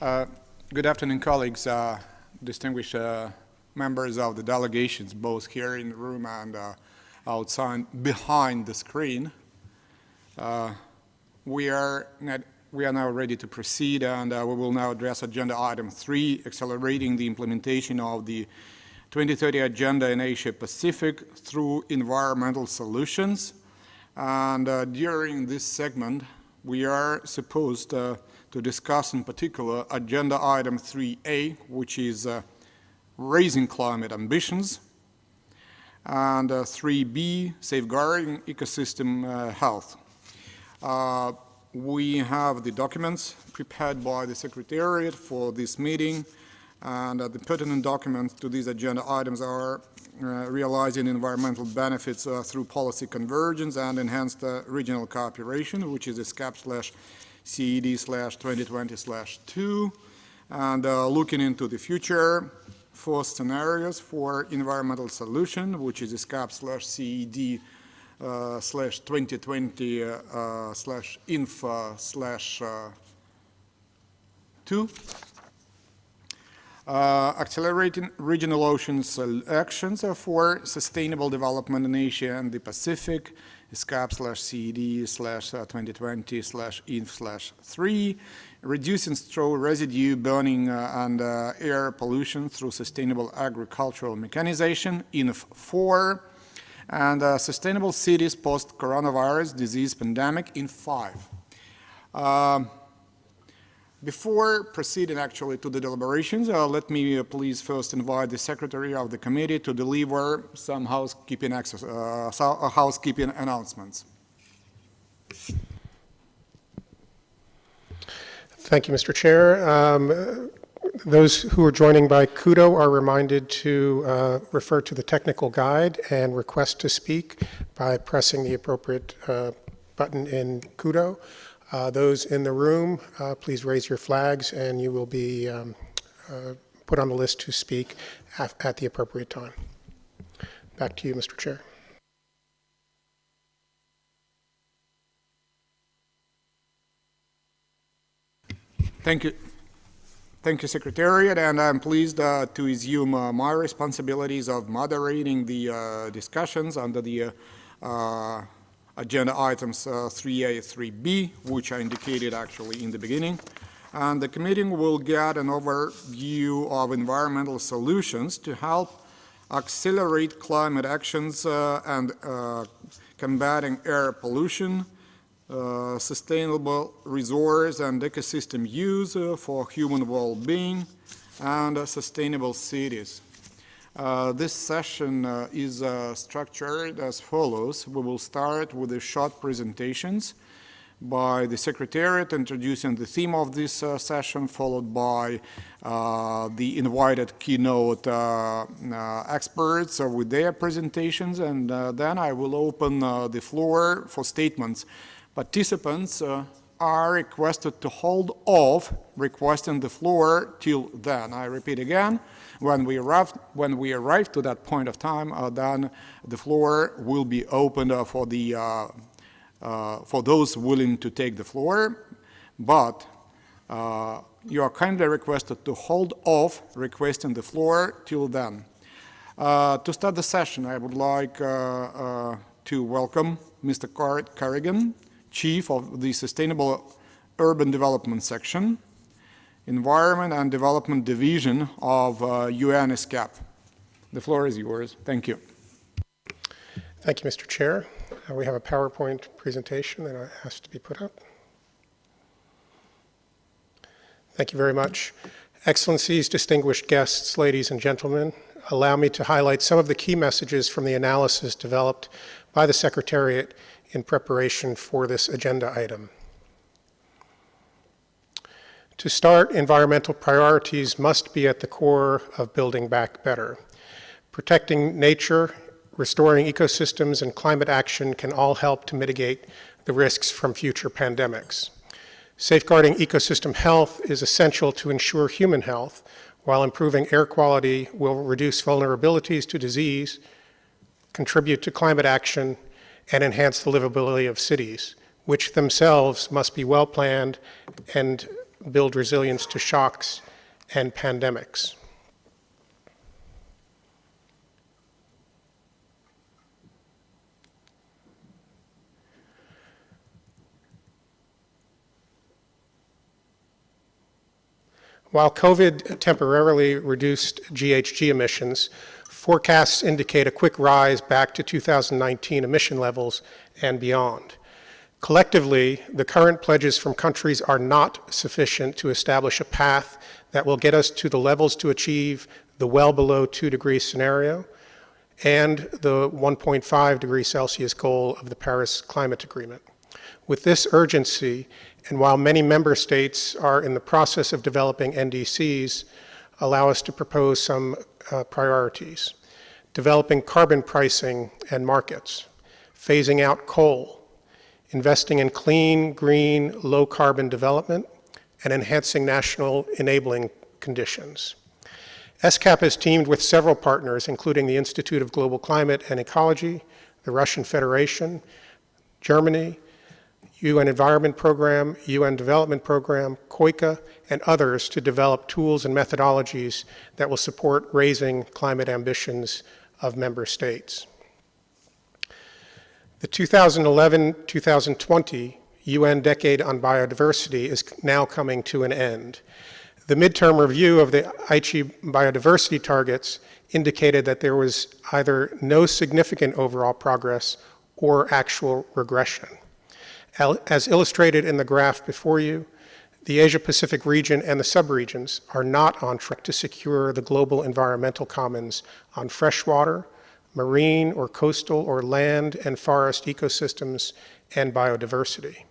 Uh, Good afternoon, colleagues, distinguished members of the delegations, both here in the room and outside behind the screen. We are now ready to proceed, and we will now address Agenda Item 3, accelerating the implementation of the 2030 Agenda in Asia Pacific through environmental solutions. And during this segment, we are supposed to discuss in particular Agenda Item 3A, which is raising climate ambitions, and 3B, safeguarding ecosystem health. We have the documents prepared by the Secretariat for this meeting, and the pertinent documents to these agenda items are realizing environmental benefits through policy convergence and enhanced regional cooperation, which is SCAP/CED/2020/2, and looking into the future for scenarios for environmental solution, which is SCAP/CED/2020/INFA/2. Accelerating regional oceans actions for sustainable development in Asia and the Pacific, SCAP/CED/2020/INF/3, reducing straw residue burning and air pollution through sustainable agricultural mechanization, INF4, and sustainable cities post-coronavirus disease pandemic, INF5. Before proceeding actually to the deliberations, let me please first invite the Secretary of the Committee to deliver some housekeeping announcements. Thank you, Mr. Chair. Those who are joining by Kudo are reminded to refer to the technical guide and request to speak by pressing the appropriate button in Kudo. Those in the room, please raise your flags and you will be put on the list to speak at the appropriate time. Back to you, Mr. Chair. Thank you. Thank you, Secretariat, and I'm pleased to assume my responsibilities of moderating the discussions under the agenda items 3A, 3B, which I indicated actually in the beginning. And the committee will get an overview of environmental solutions to help accelerate climate actions and combating air pollution, sustainable resource and ecosystem use for human well-being, and sustainable cities. This session is structured as follows. We will start with the short presentations by the Secretariat introducing the theme of this session, followed by the invited keynote experts with their presentations, and then I will open the floor for statements. Participants are requested to hold off requesting the floor till then. I repeat again, when we arrive to that point of time, then the floor will be opened for those willing to take the floor, but you are kindly requested to hold off requesting the floor till then. To start the session, I would like to welcome Mr. Carrigan, Chief of the Sustainable Urban Development Section, Environment and Development Division of UN SCAP. The floor is yours. Thank you. Thank you, Mr. Chair. We have a PowerPoint presentation that I asked to be put up. Thank you very much. Excellencies, distinguished guests, ladies and gentlemen, allow me to highlight some of the key messages from the analysis developed by the Secretariat in preparation for this agenda item. To start, environmental priorities must be at the core of building back better. Protecting nature, restoring ecosystems, and climate action can all help to mitigate the risks from future pandemics. Safeguarding ecosystem health is essential to ensure human health, while improving air quality will reduce vulnerabilities to disease, contribute to climate action, and enhance the livability of cities, which themselves must be well planned and build resilience to shocks and pandemics. While COVID temporarily reduced GHG emissions, forecasts indicate a quick rise back to 2019 emission levels and beyond. Collectively, the current pledges from countries are not sufficient to establish a path that will get us to the levels to achieve the well below 2 degree scenario and the 1.5 degrees Celsius goal of the Paris Climate Agreement. With this urgency, and while many member states are in the process of developing NDCs, allow us to propose some priorities. Developing carbon pricing and markets, phasing out coal, investing in clean, green, low-carbon development, and enhancing national enabling conditions. ESCAP has teamed with several partners, including the Institute of Global Climate and Ecology, the Russian Federation, Germany, UN Environment Program, UN Development Program, COICA, and others to develop tools and methodologies that will support raising climate ambitions of member states. The 2011-2020 UN Decade on Biodiversity is now coming to an end. The midterm review of the Aichi biodiversity targets indicated that there was either no significant overall progress or actual regression. As illustrated in the graph before you, the Asia-Pacific region and the subregions are not on track to secure the global environmental commons on freshwater, marine or coastal or land and forest ecosystems and biodiversity.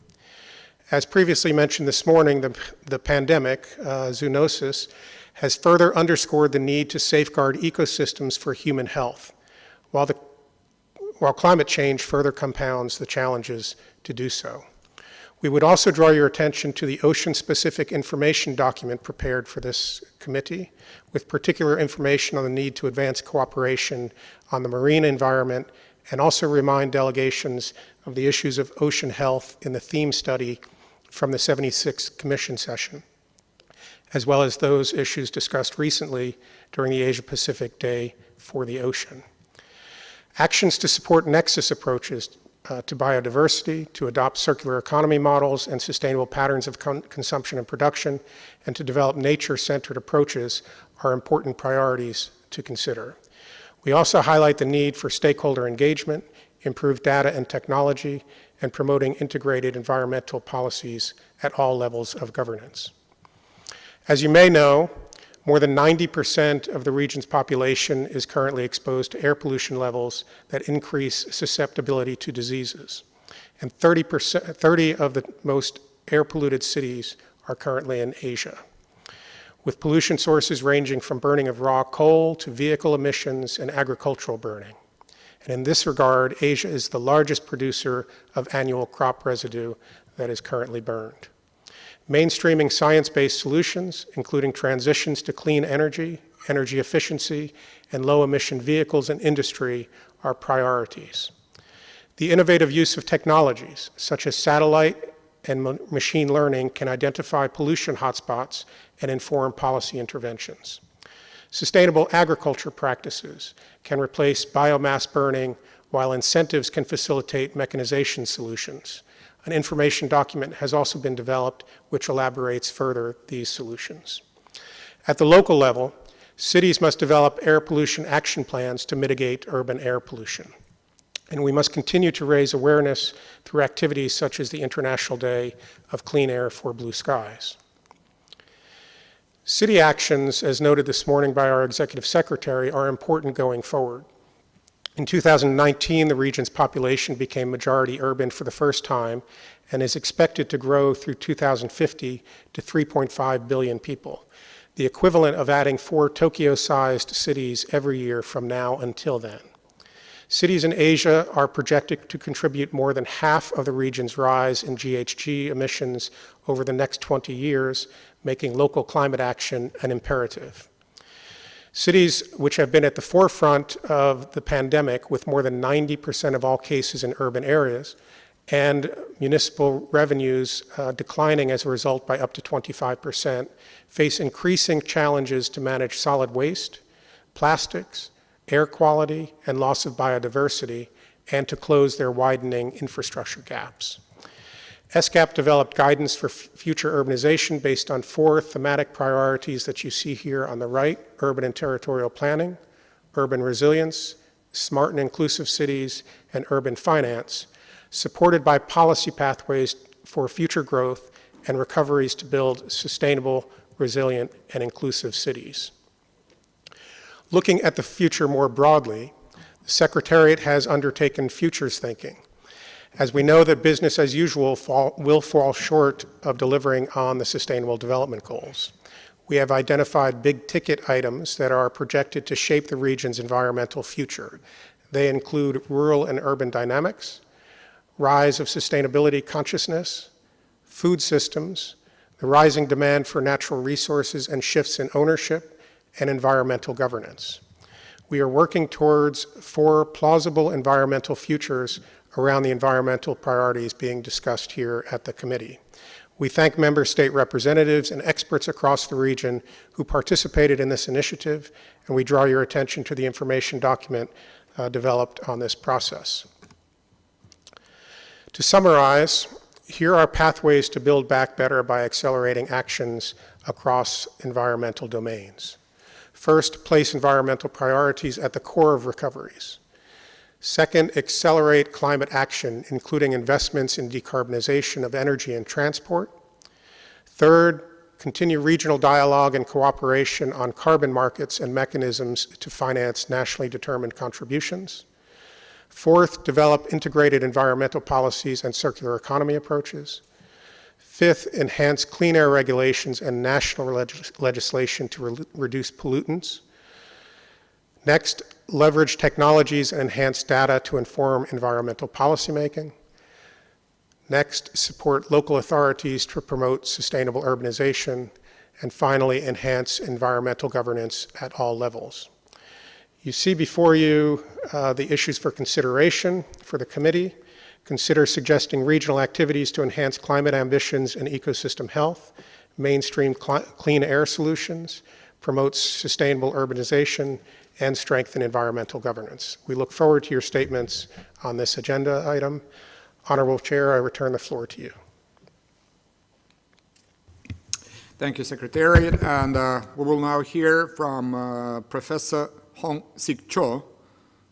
As previously mentioned this morning, the pandemic, zoonosis, has further underscored the need to safeguard ecosystems for human health, while climate change further compounds the challenges to do so. We would also draw your attention to the ocean-specific information document prepared for this committee, with particular information on the need to advance cooperation on the marine environment, and also remind delegations of the issues of ocean health in the theme study from the 76th Commission session, as well as those issues discussed recently during the Asia-Pacific Day for the Ocean. Actions to support nexus approaches to biodiversity, to adopt circular economy models and sustainable patterns of consumption and production, and to develop nature-centered approaches are important priorities to consider. We also highlight the need for stakeholder engagement, improved data and technology, and promoting integrated environmental policies at all levels of governance. As you may know, more than 90% of the region's population is currently exposed to air pollution levels that increase susceptibility to diseases. And 30 of the most air-polluted cities are currently in Asia, with pollution sources ranging from burning of raw coal to vehicle emissions and agricultural burning. And in this regard, Asia is the largest producer of annual crop residue that is currently burned. Mainstreaming science-based solutions, including transitions to clean energy, energy efficiency, and low-emission vehicles and industry, are priorities. The innovative use of technologies, such as satellite and machine learning, can identify pollution hotspots and inform policy interventions. Sustainable agriculture practices can replace biomass burning, while incentives can facilitate mechanization solutions. An information document has also been developed which elaborates further these solutions. At the local level, cities must develop air pollution action plans to mitigate urban air pollution. And we must continue to raise awareness through activities such as the International Day of Clean Air for Blue Skies. City actions, as noted this morning by our Executive Secretary, are important going forward. In 2019, the region's population became majority urban for the first time and is expected to grow through 2050 to 3.5 billion people, the equivalent of adding 4 Tokyo-sized cities every year from now until then. Cities in Asia are projected to contribute more than half of the region's rise in GHG emissions over the next 20 years, making local climate action an imperative. Cities which have been at the forefront of the pandemic, with more than 90% of all cases in urban areas, and municipal revenues declining as a result by up to 25%, face increasing challenges to manage solid waste, plastics, air quality, and loss of biodiversity, and to close their widening infrastructure gaps. ESCAP developed guidance for future urbanization based on 4 thematic priorities that you see here on the right: urban and territorial planning, urban resilience, smart and inclusive cities, and urban finance, supported by policy pathways for future growth and recoveries to build sustainable, resilient, and inclusive cities. Looking at the future more broadly, the Secretariat has undertaken futures thinking, as we know that business as usual will fall short of delivering on the Sustainable Development Goals. We have identified big-ticket items that are projected to shape the region's environmental future. They include rural and urban dynamics, rise of sustainability consciousness, food systems, the rising demand for natural resources and shifts in ownership, and environmental governance. We are working towards 4 plausible environmental futures around the environmental priorities being discussed here at the committee. We thank member state representatives and experts across the region who participated in this initiative, and we draw your attention to the information document developed on this process. To summarize, here are pathways to build back better by accelerating actions across environmental domains. First, place environmental priorities at the core of recoveries. Second, accelerate climate action, including investments in decarbonization of energy and transport. Third, continue regional dialogue and cooperation on carbon markets and mechanisms to finance nationally determined contributions. Fourth, develop integrated environmental policies and circular economy approaches. Fifth, enhance clean air regulations and national legislation to reduce pollutants. Next, leverage technologies and enhance data to inform environmental policymaking. Next, support local authorities to promote sustainable urbanization. And finally, enhance environmental governance at all levels. You see before you the issues for consideration for the committee. Consider suggesting regional activities to enhance climate ambitions and ecosystem health, mainstream clean air solutions, promote sustainable urbanization, and strengthen environmental governance. We look forward to your statements on this agenda item. Honorable Chair, I return the floor to you. Thank you, Secretariat. And we will now hear from Professor Hong-Sik Cho,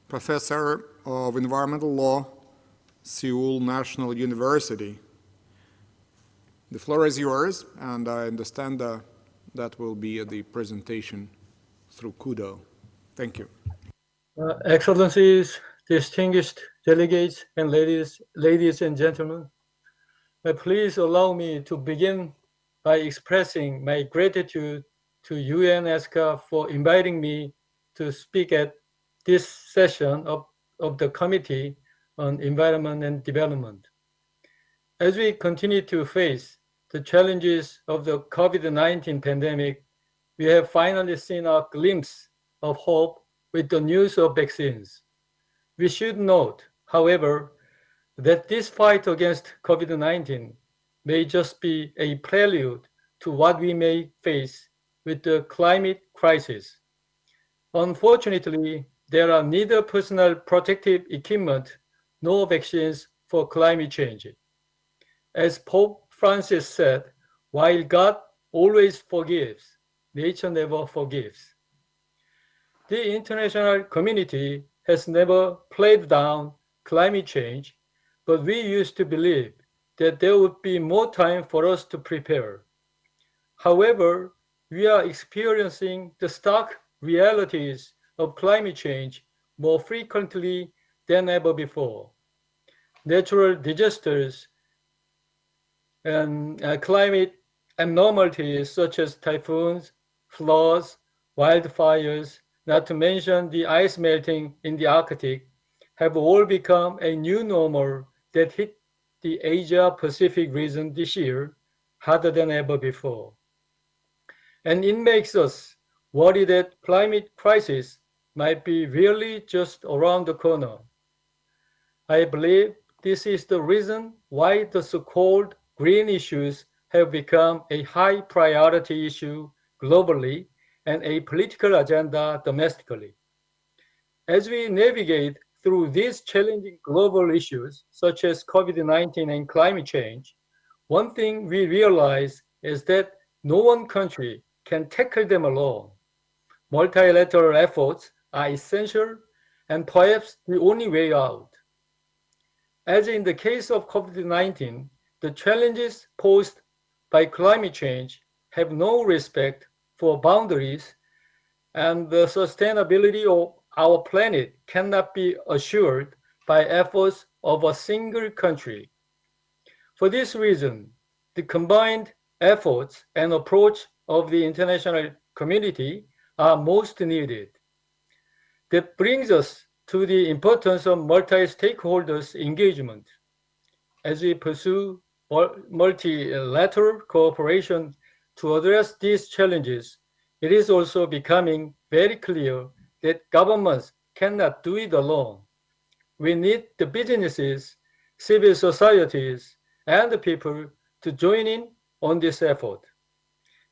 Professor of Environmental Law, Seoul National University. The floor is yours, and I understand that will be the presentation through Kudo. Thank you. Excellencies, distinguished delegates, and ladies and gentlemen, please allow me to begin by expressing my gratitude to UN-ESCAP for inviting me to speak at this session of the Committee on Environment and Development. As we continue to face the challenges of the COVID-19 pandemic, we have finally seen a glimpse of hope with the news of vaccines. We should note, however, that this fight against COVID-19 may just be a prelude to what we may face with the climate crisis. Unfortunately, there are neither personal protective equipment nor vaccines for climate change. As Pope Francis said, while God always forgives, nature never forgives. The international community has never played down climate change, but we used to believe that there would be more time for us to prepare. However, we are experiencing the stark realities of climate change more frequently than ever before. Natural disasters and climate abnormalities such as typhoons, floods, wildfires, not to mention the ice melting in the Arctic, have all become a new normal that hit the Asia-Pacific region this year harder than ever before. And it makes us worry that climate crisis might be really just around the corner. I believe this is the reason why the so-called green issues have become a high priority issue globally and a political agenda domestically. As we navigate through these challenging global issues, such as COVID-19 and climate change, one thing we realize is that no one country can tackle them alone. Multilateral efforts are essential and perhaps the only way out. As in the case of COVID-19, the challenges posed by climate change have no respect for boundaries, and the sustainability of our planet cannot be assured by efforts of a single country. For this reason, the combined efforts and approach of the international community are most needed. That brings us to the importance of multi-stakeholders engagement. As we pursue multilateral cooperation to address these challenges, it is also becoming very clear that governments cannot do it alone. We need the businesses, civil societies, and the people to join in on this effort.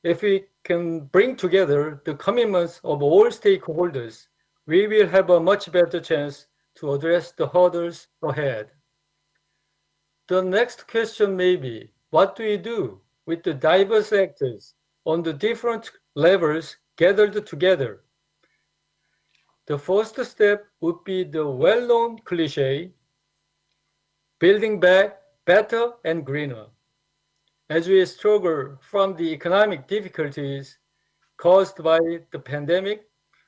If we can bring together the commitments of all stakeholders, we will have a much better chance to address the hurdles ahead. The next question may be, what do we do with the diverse actors on the different levels gathered together? The first step would be the well-known cliche, building back better and greener. As we struggle from the economic difficulties caused by the pandemic,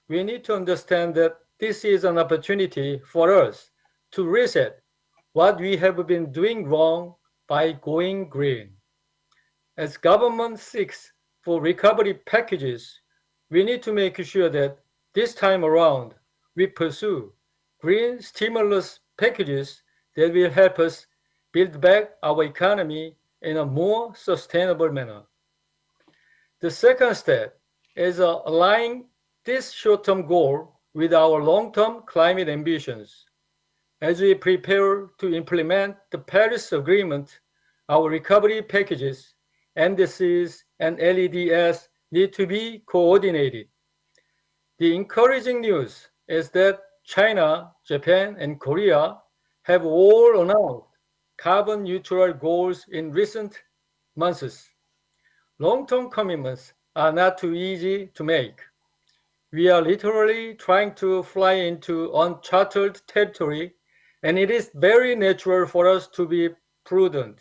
we need to understand that this is an opportunity for us to reset what we have been doing wrong by going green. As government seeks for recovery packages, we need to make sure that this time around we pursue green stimulus packages that will help us build back our economy in a more sustainable manner. The second step is aligning this short-term goal with our long-term climate ambitions. As we prepare to implement the Paris Agreement, our recovery packages, NDCs, and LEDs need to be coordinated. The encouraging news is that China, Japan, and Korea have all announced carbon neutral goals in recent months. Long-term commitments are not too easy to make. We are literally trying to fly into uncharted territory, and it is very natural for us to be prudent.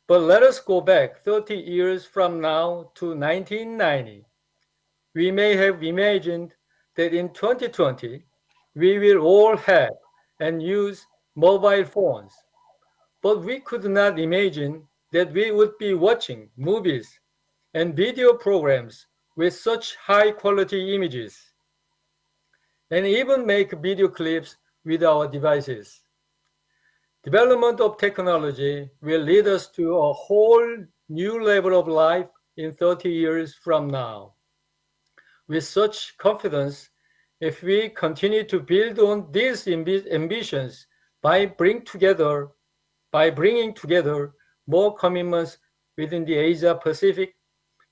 But let us go back 30 years from now to 1990. We may have imagined that in 2020, we will all have and use mobile phones. But we could not imagine that we would be watching movies and video programs with such high quality images, and even make video clips with our devices. Development of technology will lead us to a whole new level of life in 30 years from now. With such confidence, if we continue to build on these ambitions by bringing together more commitments within the Asia Pacific,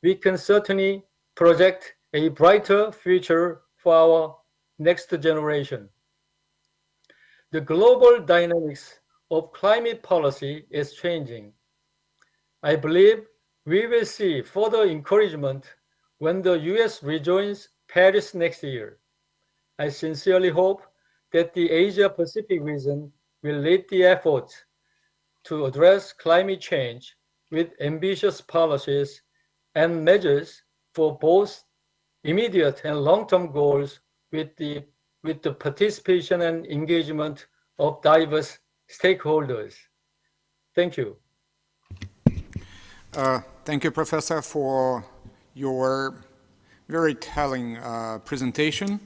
we can certainly project a brighter future for our next generation. The global dynamics of climate policy is changing. I believe we will see further encouragement when the US rejoins Paris next year. I sincerely hope that the Asia Pacific region will lead the efforts to address climate change with ambitious policies and measures for both immediate and long-term goals with the participation and engagement of diverse stakeholders. Thank you. Thank you, Professor, for your very telling presentation.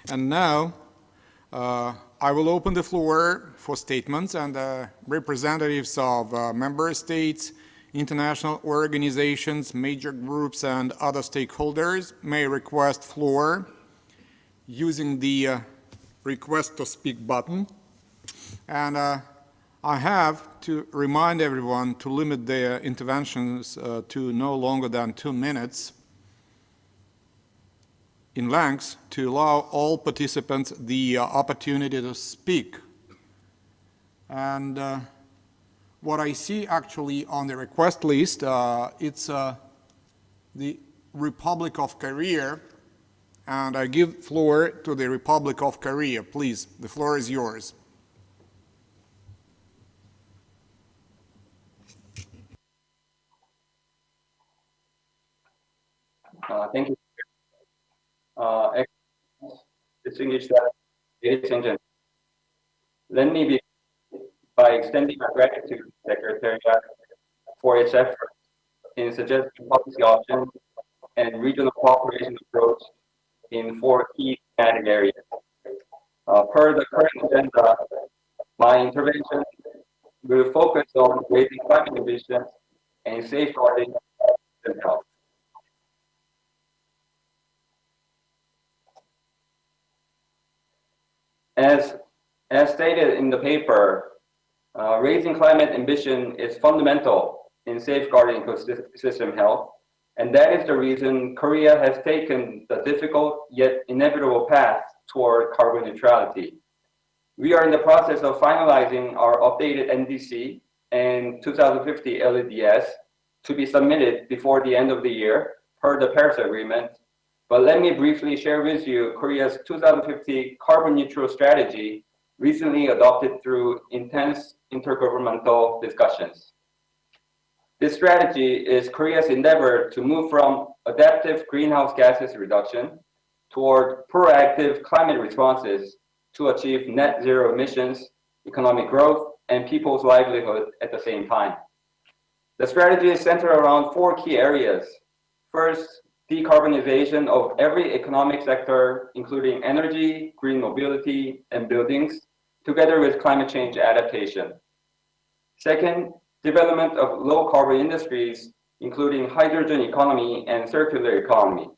And now I will open the floor for statements, and representatives of member states, international organizations, major groups, and other stakeholders may request floor using the request to speak button. And I have to remind everyone to limit their interventions to no longer than 2 minutes in length to allow all participants the opportunity to speak. And what I see actually on the request list, it's the Republic of Korea, and I give floor to the Republic of Korea. Please, the floor is yours. Thank you. Distinguished ladies and gentlemen, let me begin by extending my gratitude to the Secretariat for its efforts in suggesting policy options and regional cooperation approach in 4 key thematic areas. Per the current agenda, my intervention will focus on raising climate ambitions and safeguarding system health. As stated in the paper, raising climate ambition is fundamental in safeguarding ecosystem health, and that is the reason Korea has taken the difficult yet inevitable path toward carbon neutrality. We are in the process of finalizing our updated NDC and 2050 LEDS to be submitted before the end of the year per the Paris Agreement. But let me briefly share with you Korea's 2050 carbon neutral strategy, recently adopted through intense intergovernmental discussions. This strategy is Korea's endeavor to move from adaptive greenhouse gases reduction toward proactive climate responses to achieve net zero emissions, economic growth, and people's livelihood at the same time. The strategy is centered around 4 key areas. First, decarbonization of every economic sector, including energy, green mobility, and buildings, together with climate change adaptation. Second, development of low carbon industries, including hydrogen economy and circular economy.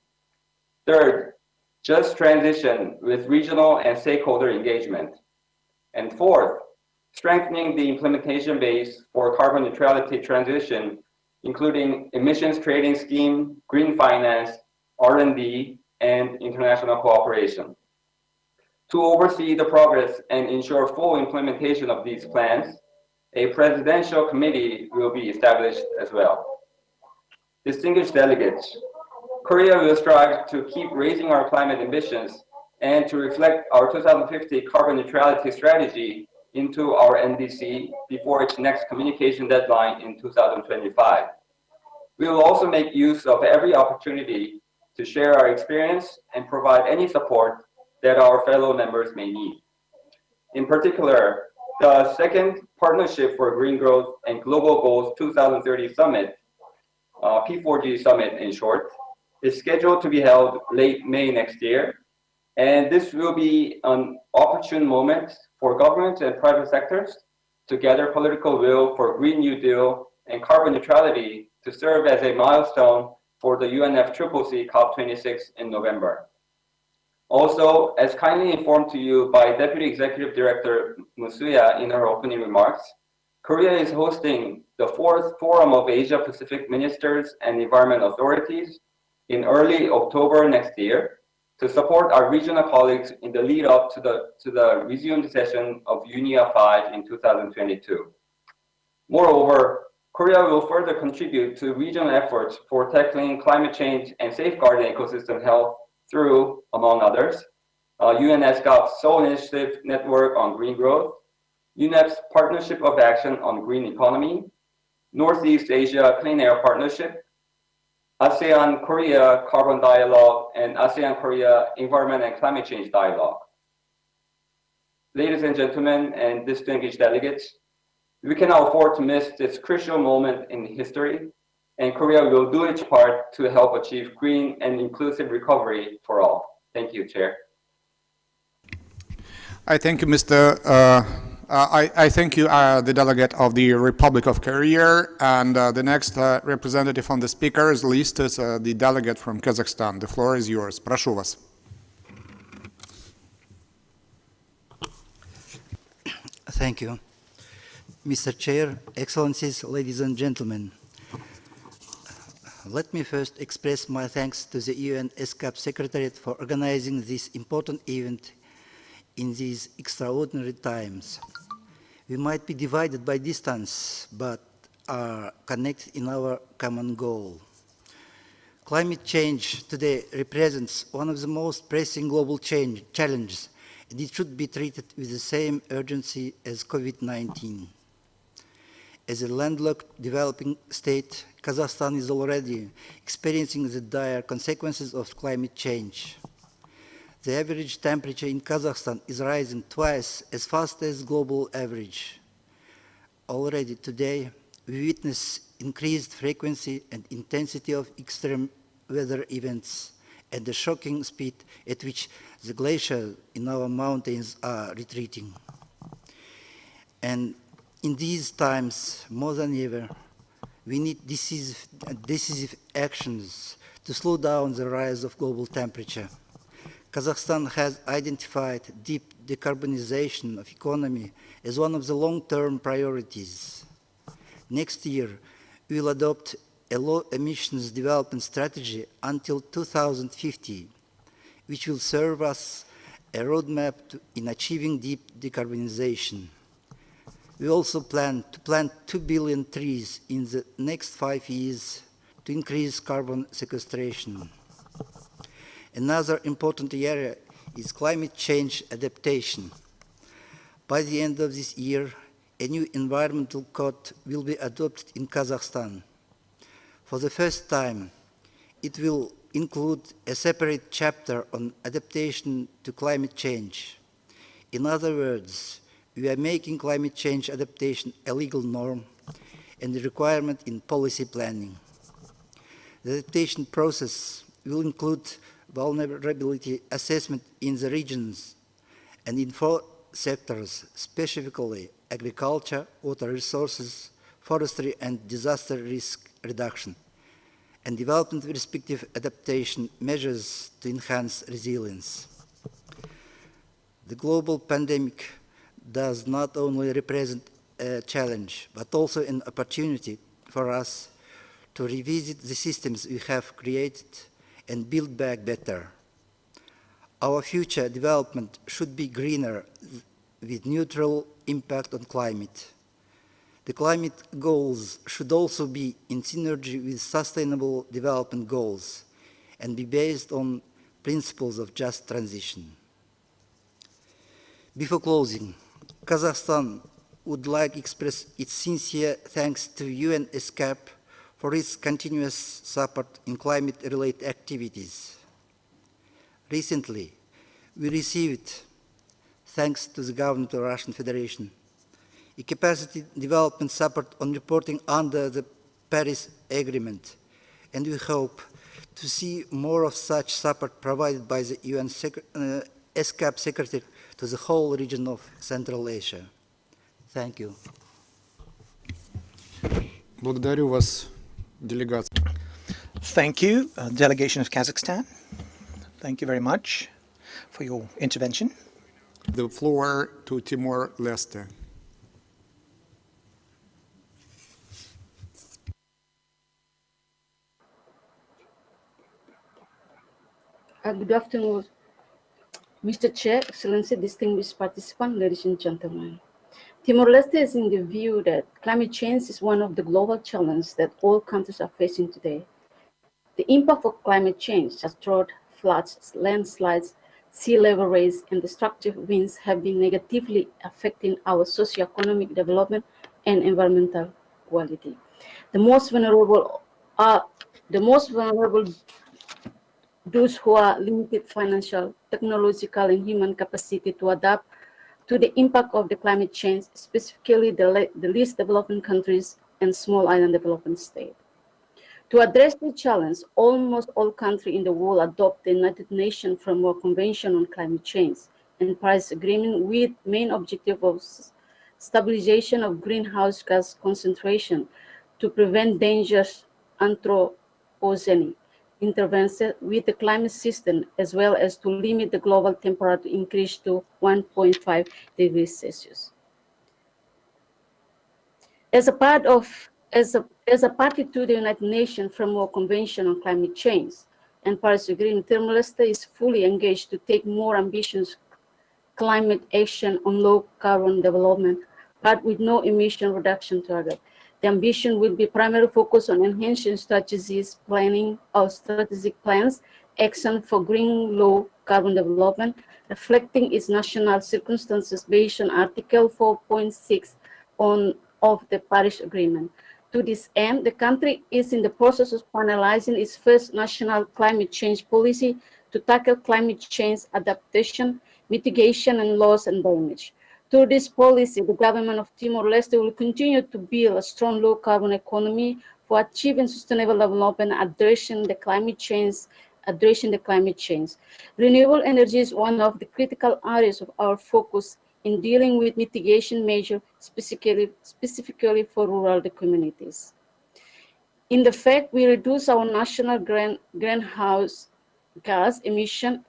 Third, just transition with regional and stakeholder engagement. And fourth, strengthening the implementation base for carbon neutrality transition, including emissions trading scheme, green finance, R&D, and international cooperation. To oversee the progress and ensure full implementation of these plans, a presidential committee will be established as well. Distinguished delegates, Korea will strive to keep raising our climate ambitions and to reflect our 2050 carbon neutrality strategy into our NDC before its next communication deadline in 2025. We will also make use of every opportunity to share our experience and provide any support that our fellow members may need. In particular, the second Partnership for Green Growth and Global Goals 2030 Summit, P4G Summit in short, is scheduled to be held late May next year. And this will be an opportune moment for governments and private sectors to gather political will for Green New Deal and carbon neutrality to serve as a milestone for the UNFCCC COP26 in November. Also, as kindly informed to you by Deputy Executive Director Musuya in her opening remarks, Korea is hosting the 4th Forum of Asia-Pacific Ministers and Environment Authorities in early October next year to support our regional colleagues in the lead up to the resumed session of UNIA 5 in 2022. Moreover, Korea will further contribute to regional efforts for tackling climate change and safeguarding ecosystem health through, among others, UNESCOP's Seoul Initiative Network on Green Growth, UNEP's Partnership of Action on Green Economy, Northeast Asia Clean Air Partnership, ASEAN-Korea Carbon Dialogue, and ASEAN-Korea Environment and Climate Change Dialogue. Ladies and gentlemen, and distinguished delegates, we cannot afford to miss this crucial moment in history, and Korea will do its part to help achieve green and inclusive recovery for all. Thank you, Chair. I thank you, Mr. I thank you, the delegate of the Republic of Korea, and the next representative on the speakers list is the delegate from Kazakhstan. The floor is yours. Прошу вас. Thank you. Mr. Chair, Excellencies, ladies and gentlemen. Let me first express my thanks to the UN ESCAP Secretariat for organizing this important event in these extraordinary times. We might be divided by distance, but are connected in our common goal. Climate change today represents one of the most pressing global challenges, and it should be treated with the same urgency as COVID-19. As a landlocked developing state, Kazakhstan is already experiencing the dire consequences of climate change. The average temperature in Kazakhstan is rising twice as fast as global average. Already today, we witness increased frequency and intensity of extreme weather events and the shocking speed at which the glaciers in our mountains are retreating. And in these times, more than ever, we need decisive actions to slow down the rise of global temperature. Kazakhstan has identified deep decarbonization of economy as one of the long-term priorities. Next year, we will adopt a low emissions development strategy until 2050, which will serve as a roadmap in achieving deep decarbonization. We also plan to plant 2 billion trees in the next 5 years to increase carbon sequestration. Another important area is climate change adaptation. By the end of this year, a new environmental code will be adopted in Kazakhstan. For the first time, it will include a separate chapter on adaptation to climate change. In other words, we are making climate change adaptation a legal norm and a requirement in policy planning. The adaptation process will include vulnerability assessment in the regions and in 4 sectors, specifically agriculture, water resources, forestry and disaster risk reduction, and development respective adaptation measures to enhance resilience. The global pandemic does not only represent a challenge, but also an opportunity for us to revisit the systems we have created and build back better. Our future development should be greener with neutral impact on climate. The climate goals should also be in synergy with sustainable development goals and be based on principles of just transition. Before closing, Kazakhstan would like to express its sincere thanks to UN ESCAP for its continuous support in climate-related activities. Recently, we received, thanks to the government of the Russian Federation, a capacity development support on reporting under the Paris Agreement, and we hope to see more of such support provided by the UN ESCAP Secretary to the whole region of Central Asia. Thank you. Благодарю вас, делегация. Thank you, delegation of Kazakhstan. Thank you very much for your intervention. The floor to Timur Leste. Good afternoon, Mr. Chair, Excellency, distinguished participants, ladies and gentlemen. Timor-Leste is in the view that climate change is one of the global challenges that all countries are facing today. The impact of climate change, such as drought, floods, landslides, sea level rise, and destructive winds have been negatively affecting our socio-economic development and environmental quality. The most vulnerable those who are limited financial, technological, and human capacity to adapt to the impact of the climate change, specifically the least developing countries and small island developing states. To address the challenge, almost all countries in the world adopt the United Nations Framework Convention on Climate Change and Paris Agreement with main objective of stabilization of greenhouse gas concentration to prevent dangerous anthropogenic intervention with the climate system, as well as to limit the global temperature increase to 1.5 degrees Celsius. As a part of, as a party to the United Nations Framework Convention on Climate Change and Paris Agreement, Timor-Leste is fully engaged to take more ambitious climate action on low carbon development, but with no emission reduction target. The ambition will be primarily focused on enhancing strategies, planning or strategic plans, action for green low carbon development, reflecting its national circumstances based on Article 4.6 of the Paris Agreement. To this end, the country is in the process of finalizing its first national climate change policy to tackle climate change adaptation, mitigation, and loss and damage. Through this policy, the government of Timor-Leste will continue to build a strong low-carbon economy for achieving sustainable development, addressing the climate change. Renewable energy is one of the critical areas of our focus in dealing with mitigation measures, specifically for rural communities. In the fact, we reduce our national greenhouse gas emission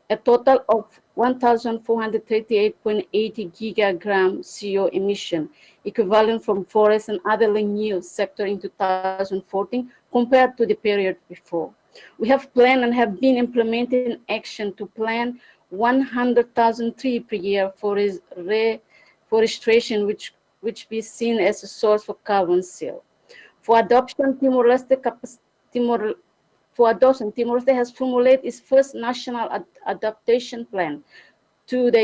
a total of 1,438.80 gigagram CO emission, equivalent from forest and other linear sector in 2014 compared to the period before. We have planned and have been implementing action to plant 100,000 trees per year for reforestation, which be seen as a source for carbon sale. For adoption, Timor-Leste has formulated its first national adaptation plan to the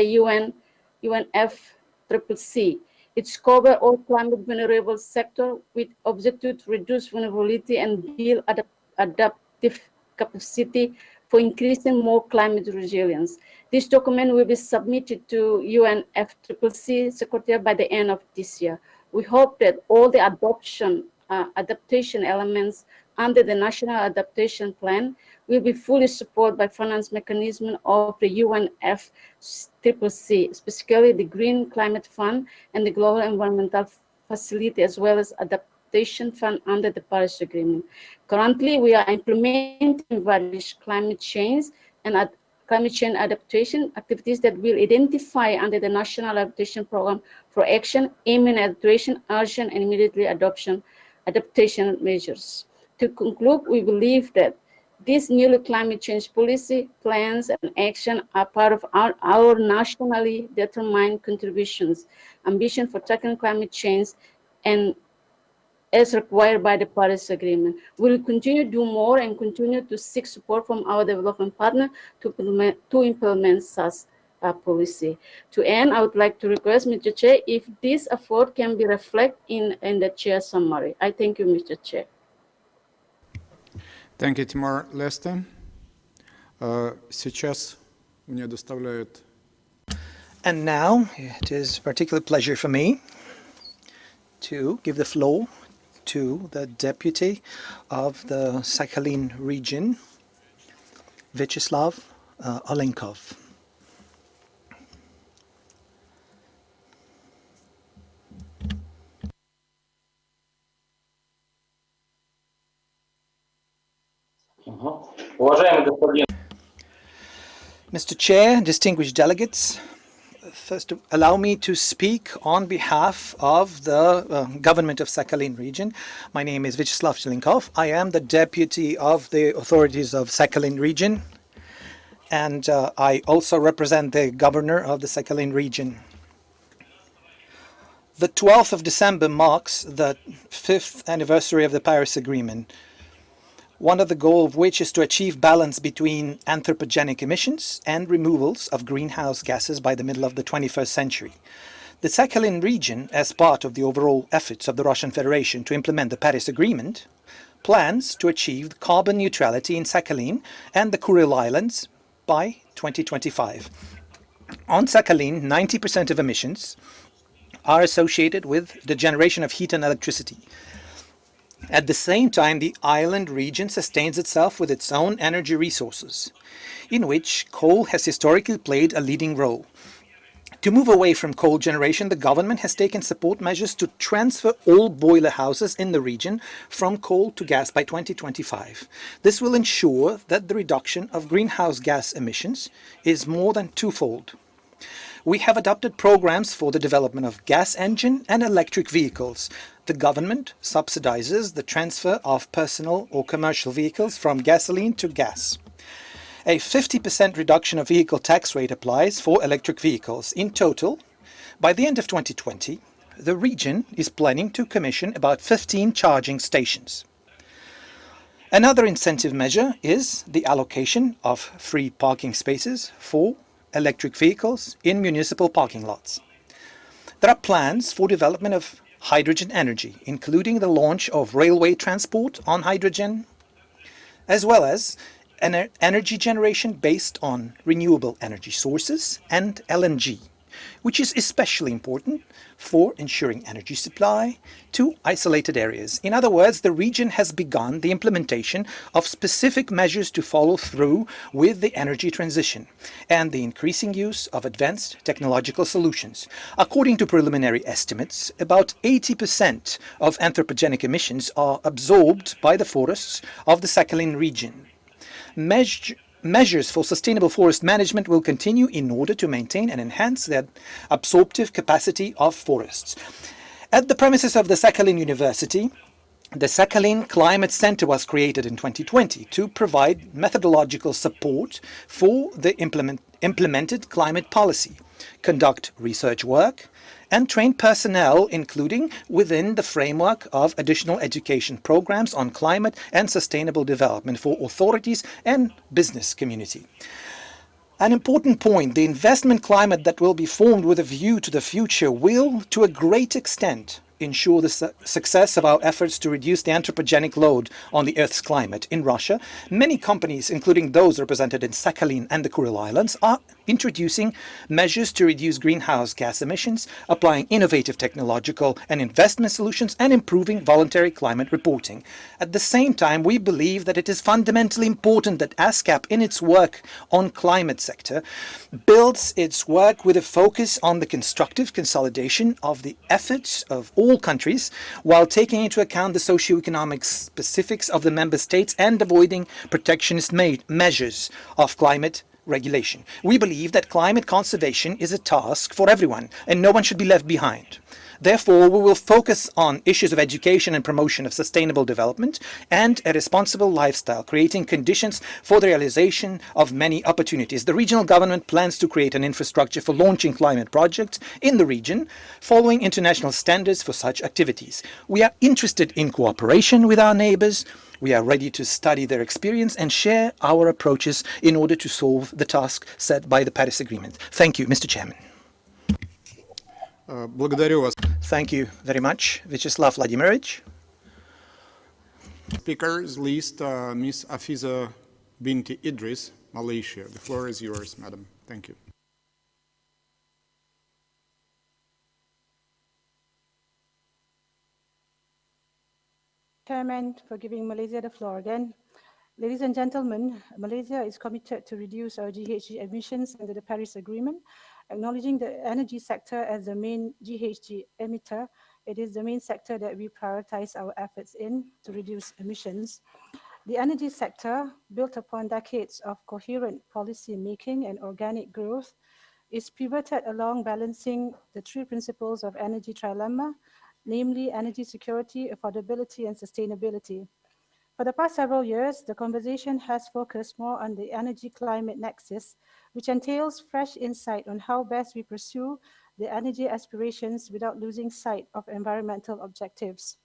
UNFCCC. It covers all climate vulnerable sectors with objective to reduce vulnerability and build adaptive capacity for increasing more climate resilience. This document will be submitted to UNFCCC Secretariat by the end of this year. We hope that all the adaptation elements under the National Adaptation Plan will be fully supported by finance mechanism of the UNFCCC, specifically the Green Climate Fund and the Global Environmental Facility, as well as Adaptation Fund under the Paris Agreement. Currently, we are implementing various climate change adaptation activities that will identify under the National Adaptation Program for action, aiming at addressing urgent and immediately adaptation measures. To conclude, we believe that these new climate change policy plans and action are part of our nationally determined contributions, ambition for tackling climate change, and as required by the Paris Agreement. We will continue to do more and continue to seek support from our development partner to implement such policy. To end, I would like to request Mr. Chair if this effort can be reflected in the Chair summary. I thank you, Mr. Chair. Thank you, Timor-Leste. Сейчас мне доставляют. And now it is a particular pleasure for me to give the floor to the Deputy of the Sakhalin region, Vyacheslav Olenkov. Mr. Chair, distinguished delegates, first allow me to speak on behalf of the government of Sakhalin region. My name is Vyacheslav Olenkov. I am the deputy of the authorities of Sakhalin region, and I also represent the governor of the Sakhalin region. The 12th of December marks the 5th anniversary of the Paris Agreement, one of the goals of which is to achieve balance between anthropogenic emissions and removals of greenhouse gases by the middle of the 21st century. The Sakhalin region, as part of the overall efforts of the Russian Federation to implement the Paris Agreement, plans to achieve carbon neutrality in Sakhalin and the Kuril Islands by 2025. On Sakhalin, 90% of emissions are associated with the generation of heat and electricity. At the same time, the island region sustains itself with its own energy resources, in which coal has historically played a leading role. To move away from coal generation, the government has taken support measures to transfer all boiler houses in the region from coal to gas by 2025. This will ensure that the reduction of greenhouse gas emissions is more than twofold. We have adopted programs for the development of gas engine and electric vehicles. The government subsidizes the transfer of personal or commercial vehicles from gasoline to gas. A 50% reduction of vehicle tax rate applies for electric vehicles. In total, by the end of 2020, the region is planning to commission about 15 charging stations. Another incentive measure is the allocation of free parking spaces for electric vehicles in municipal parking lots. There are plans for development of hydrogen energy, including the launch of railway transport on hydrogen, as well as energy generation based on renewable energy sources and LNG, which is especially important for ensuring energy supply to isolated areas. In other words, the region has begun the implementation of specific measures to follow through with the energy transition and the increasing use of advanced technological solutions. According to preliminary estimates, about 80% of anthropogenic emissions are absorbed by the forests of the Sakhalin region. Measures for sustainable forest management will continue in order to maintain and enhance the absorptive capacity of forests. At the premises of the Sakhalin University, the Sakhalin Climate Center was created in 2020 to provide methodological support for the implemented climate policy, conduct research work, and train personnel, including within the framework of additional education programs on climate and sustainable development for authorities and business community. An important point, the investment climate that will be formed with a view to the future will, to a great extent, ensure the success of our efforts to reduce the anthropogenic load on the Earth's climate. In Russia, many companies, including those represented in Sakhalin and the Kuril Islands, are introducing measures to reduce greenhouse gas emissions, applying innovative technological and investment solutions, and improving voluntary climate reporting. At the same time, we believe that it is fundamentally important that ASCAP, in its work on climate sector, builds its work with a focus on the constructive consolidation of the efforts of all countries, while taking into account the socio-economic specifics of the member states and avoiding protectionist measures of climate regulation. We believe that climate conservation is a task for everyone, and no one should be left behind. Therefore, we will focus on issues of education and promotion of sustainable development and a responsible lifestyle, creating conditions for the realization of many opportunities. The regional government plans to create an infrastructure for launching climate projects in the region, following international standards for such activities. We are interested in cooperation with our neighbors. We are ready to study their experience and share our approaches in order to solve the task set by the Paris Agreement. Thank you, Mr. Chairman. Благодарю вас. Thank you very much, Vyacheslav Vladimirovich. Speakers list, Ms. Afiza Binti Idris, Malaysia. The floor is yours, madam. Thank you. Chairman, for giving Malaysia the floor again. Ladies and gentlemen, Malaysia is committed to reduce our GHG emissions under the Paris Agreement. Acknowledging the energy sector as the main GHG emitter, it is the main sector that we prioritize our efforts in to reduce emissions. The energy sector, built upon decades of coherent policy making and organic growth, is pivoted along balancing the three principles of energy trilemma, namely energy security, affordability, and sustainability. For the past several years, the conversation has focused more on the energy-climate nexus, which entails fresh insight on how best we pursue the energy aspirations without losing sight of environmental objectives.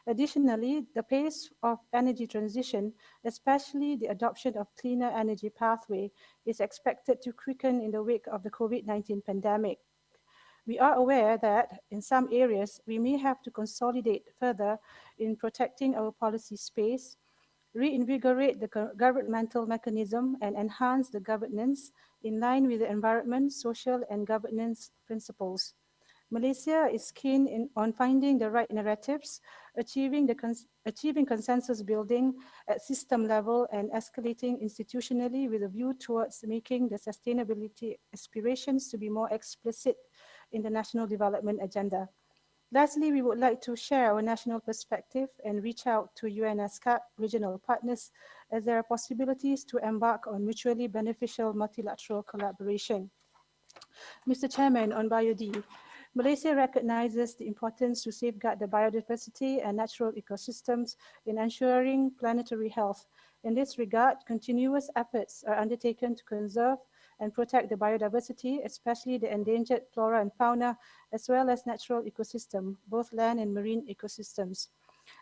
Additionally, the pace of energy transition, especially the adoption of cleaner energy pathway, is expected to quicken in the wake of the COVID-19 pandemic. We are aware that in some areas, we may have to consolidate further in protecting our policy space, reinvigorate the governmental mechanism, and enhance the governance in line with the environment, social, and governance principles. Malaysia is keen on finding the right narratives, achieving consensus building at system level, and escalating institutionally with a view towards making the sustainability aspirations to be more explicit in the National Development Agenda. Lastly, we would like to share our national perspective and reach out to UNESCAP regional partners, as there are possibilities to embark on mutually beneficial multilateral collaboration. Mr. Chairman, on BioD, Malaysia recognizes the importance to safeguard the biodiversity and natural ecosystems in ensuring planetary health. In this regard, continuous efforts are undertaken to conserve and protect the biodiversity, especially the endangered flora and fauna, as well as natural ecosystem, both land and marine ecosystems.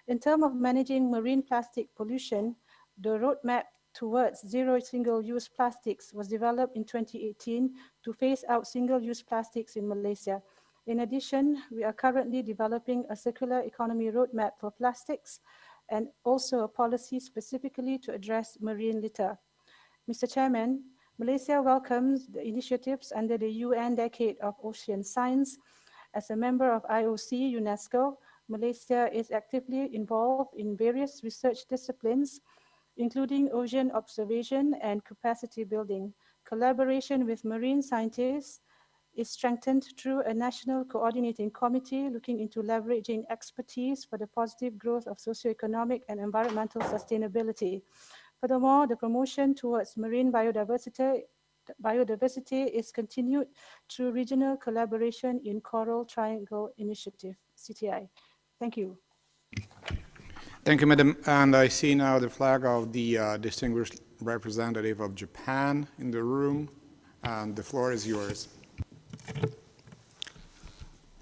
In terms of managing marine plastic pollution, the roadmap towards zero single-use plastics was developed in 2018 to phase out single-use plastics in Malaysia. In addition, we are currently developing a circular economy roadmap for plastics and also a policy specifically to address marine litter. Mr. Chairman, Malaysia welcomes the initiatives under the UN Decade of Ocean Science. As a member of IOC UNESCO, Malaysia is actively involved in various research disciplines, including ocean observation and capacity building. Collaboration with marine scientists is strengthened through a national coordinating committee looking into leveraging expertise for the positive growth of socioeconomic and environmental sustainability. Furthermore, the promotion towards marine biodiversity is continued through regional collaboration in Coral Triangle Initiative, CTI. Thank you. Thank you, Madam. And I see now the flag of the distinguished representative of Japan in the room, and the floor is yours.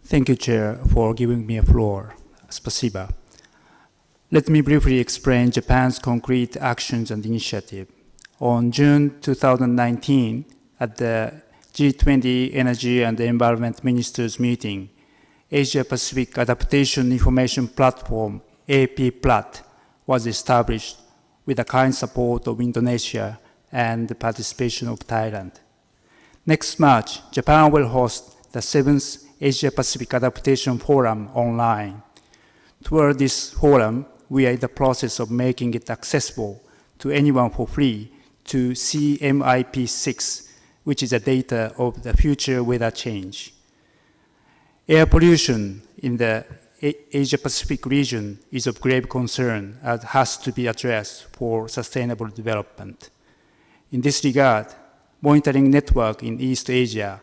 Thank you, Chair, for giving me a floor. Spasiba. Let me briefly explain Japan's concrete actions and initiative. On June 2019, at the G20 Energy and Environment Ministers meeting, Asia-Pacific Adaptation Information Platform, AP-PLAT, was established with the kind support of Indonesia and the participation of Thailand. Next March, Japan will host the 7th Asia-Pacific Adaptation Forum online. Toward this forum, we are in the process of making it accessible to anyone for free to CMIP6, which is the data of the future weather change. Air pollution in the Asia-Pacific region is of grave concern and has to be addressed for sustainable development. In this regard, Monitoring Network in East Asia,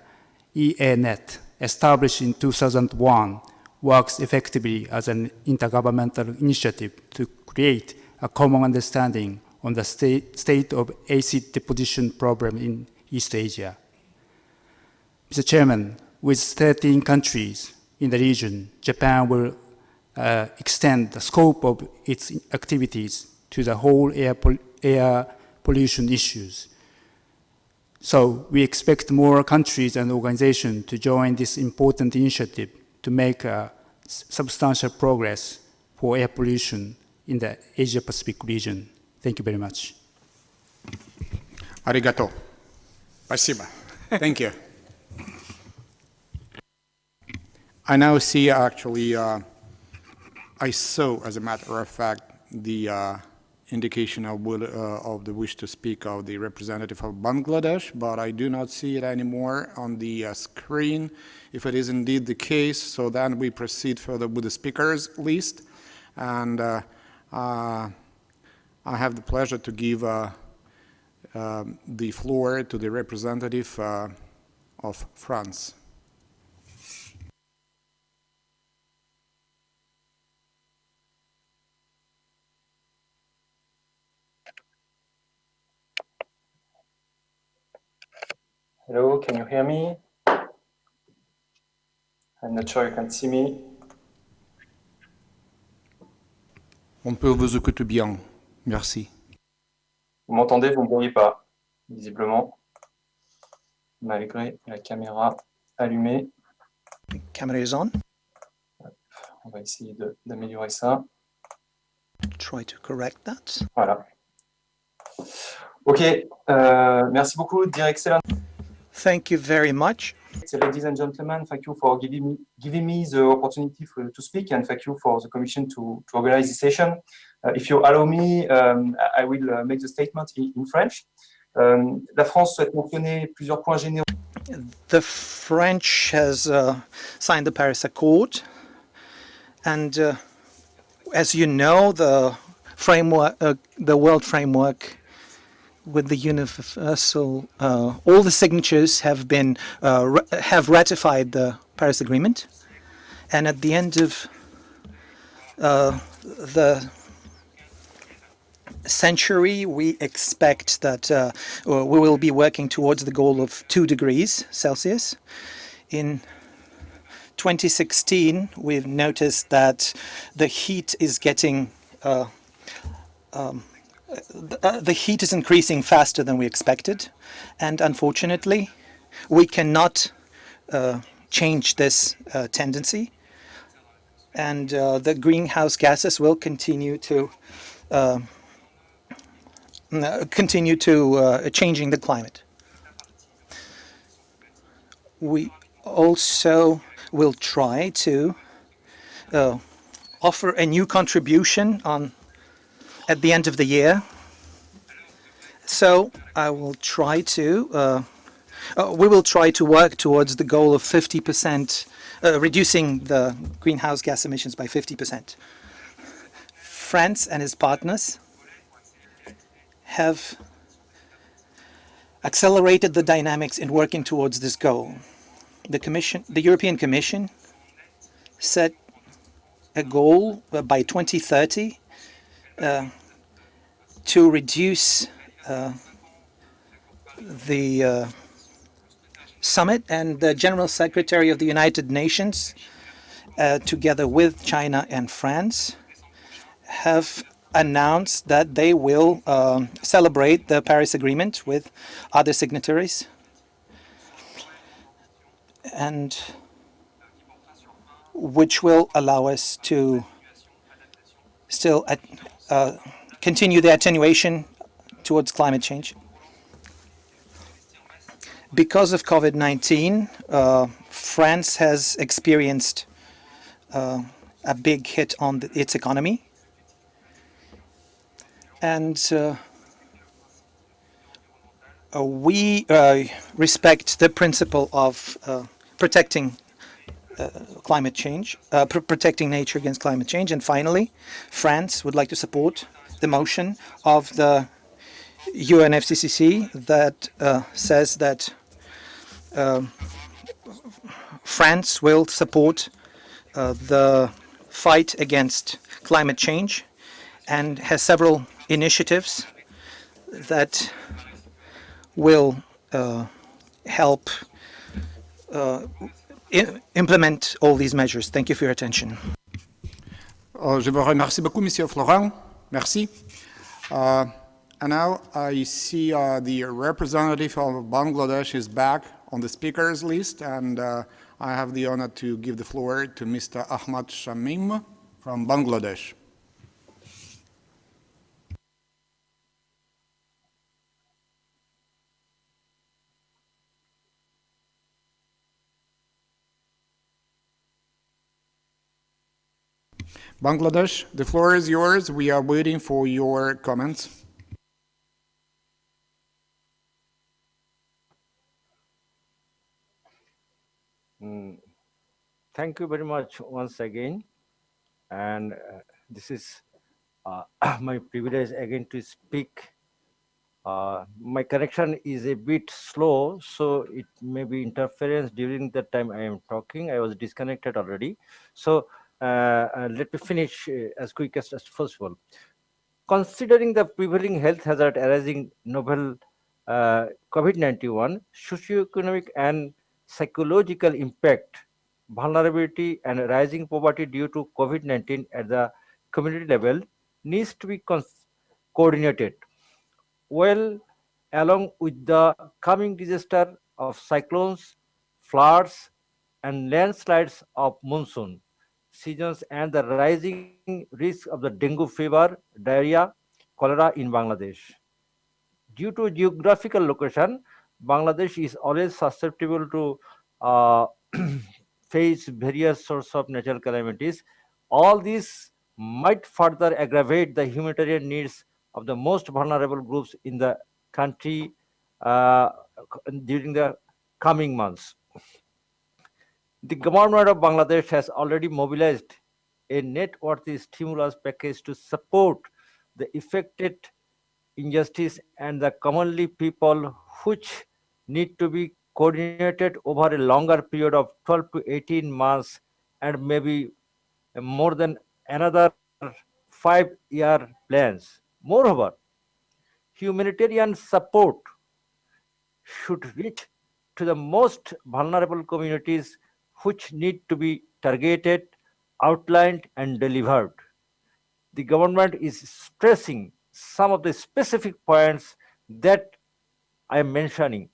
EANet, established in 2001, works effectively as an intergovernmental initiative to create a common understanding on the state of acid deposition problem in East Asia. Mr. Chairman, with 13 countries in the region, Japan will extend the scope of its activities to the whole air pollution issues. So we expect more countries and organizations to join this important initiative to make substantial progress for air pollution in the Asia-Pacific region. Thank you very much. Arigato. Спасибо. Thank you. I now see actually, I saw, as a matter of fact, the indication of the wish to speak of the representative of Bangladesh, but I do not see it anymore on the screen. If it is indeed the case, so then we proceed further with the speakers list. And I have the pleasure to give the floor to the representative of France. Hello, can you hear me? I'm not sure you can see me. On peut vous écouter bien. Merci. Vous m'entendez, vous ne me voyez pas, visiblement, malgré la caméra allumée. Camera is on. On va essayer d'améliorer ça. Try to correct that. Voilà. Ok, merci beaucoup, dear Excellent. Thank you very much. Ladies and gentlemen, thank you for giving me the opportunity to speak, and thank you for the Commission to organize this session. If you allow me, I will make the statement in French. La France souhaite mentionner plusieurs points généraux. The French has signed the Paris Accord, and as you know, the framework, the World Framework with the universal, all the signatures have been have ratified the Paris Agreement, and at the end of the century, we expect that we will be working towards the goal of 2 degrees Celsius. In 2016, we've noticed that the heat is getting the heat is increasing faster than we expected, and unfortunately, we cannot change this tendency, and the greenhouse gases will continue to changing the climate. We also will try to offer a new contribution at the end of the year. So I will try to we will try to work towards the goal of 50%, reducing the greenhouse gas emissions by 50%. France and his partners have accelerated the dynamics in working towards this goal. The European Commission set a goal by 2030 to reduce the summit, and the General Secretary of the United Nations, together with China and France, have announced that they will celebrate the Paris Agreement with other signatories, and which will allow us to still continue the attenuation towards climate change. Because of COVID-19, France has experienced a big hit on its economy, and we respect the principle of protecting climate change, protecting nature against climate change. And finally, France would like to support the motion of the UNFCCC that says that France will support the fight against climate change, and has several initiatives that will help implement all these measures. Thank you for your attention. Je vous remercie beaucoup, Monsieur Florent. Merci. And now I see the representative of Bangladesh is back on the speakers list, and I have the honor to give the floor to Mr. Ahmad Shamim from Bangladesh. Bangladesh, the floor is yours. We are waiting for your comments. Thank you very much once again, and this is my privilege again to speak. My connection is a bit slow, so it may be interference during the time I am talking. I was disconnected already, so let me finish as quick as possible. Considering the prevailing health hazard arising novel COVID-19, socioeconomic and psychological impact, vulnerability, and rising poverty due to COVID-19 at the community level needs to be coordinated. Well, along with the coming disaster of cyclones, floods, and landslides of monsoon seasons, and the rising risk of the dengue fever, diarrhea, cholera in Bangladesh. Due to geographical location, Bangladesh is always susceptible to face various sorts of natural calamities. All these might further aggravate the humanitarian needs of the most vulnerable groups in the country during the coming months. The government of Bangladesh has already mobilized a net-worthy stimulus package to support the affected injustice and the commonly people which need to be coordinated over a longer period of 12 to 18 months and maybe more than another 5-year plans. Moreover, humanitarian support should reach to the most vulnerable communities which need to be targeted, outlined, and delivered. The government is stressing some of the specific points that I am mentioning.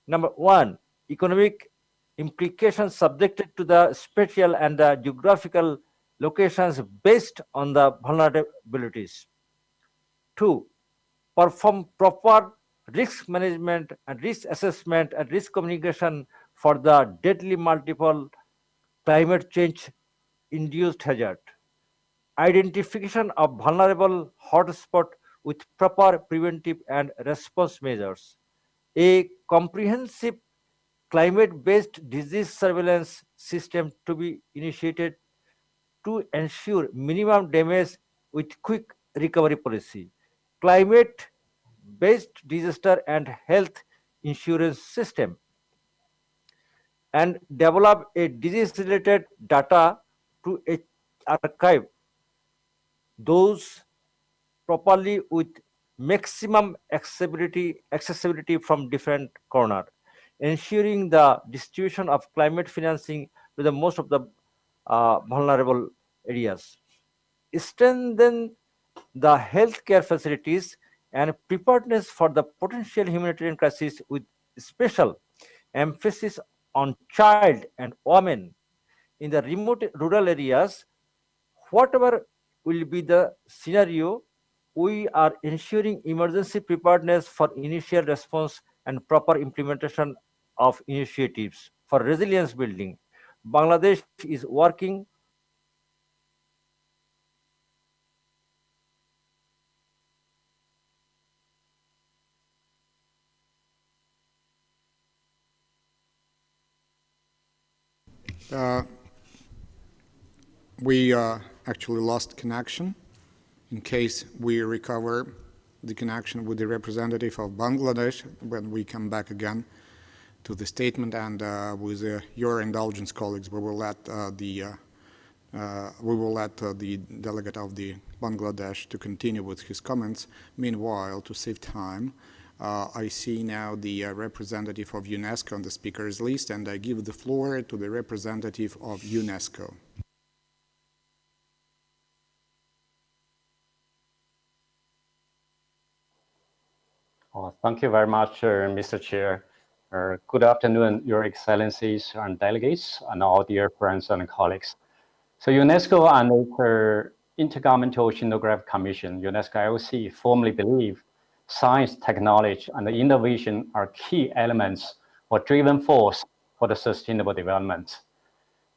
Number one, economic implications subjected to the spatial and the geographical locations based on the vulnerabilities. Two, perform proper risk management and risk assessment and risk communication for the deadly multiple climate change induced hazard. Identification of vulnerable hotspot with proper preventive and response measures. A comprehensive climate-based disease surveillance system to be initiated to ensure minimum damage with quick recovery policy. Climate-based disaster and health insurance system, and develop a disease-related data to archive those properly with maximum accessibility from different corner, ensuring the distribution of climate financing to the most of the vulnerable areas. Strengthen the healthcare facilities and preparedness for the potential humanitarian crisis with special emphasis on child and women in the remote rural areas. Whatever will be the scenario, we are ensuring emergency preparedness for initial response and proper implementation of initiatives for resilience building. Bangladesh is working We actually lost connection. In case we recover the connection with the representative of Bangladesh, when we come back again to the statement, and with your indulgence, colleagues, we will let the delegate of the Bangladesh to continue with his comments. Meanwhile, to save time, I see now the representative of UNESCO on the speakers list, and I give the floor to the representative of UNESCO. Thank you very much, Mr. Chair. Good afternoon, Your Excellencies and delegates, and all dear friends and colleagues. So UNESCO and its Intergovernmental Oceanographic Commission, UNESCO IOC, firmly believe science, technology, and innovation are key elements or driving force for the sustainable development.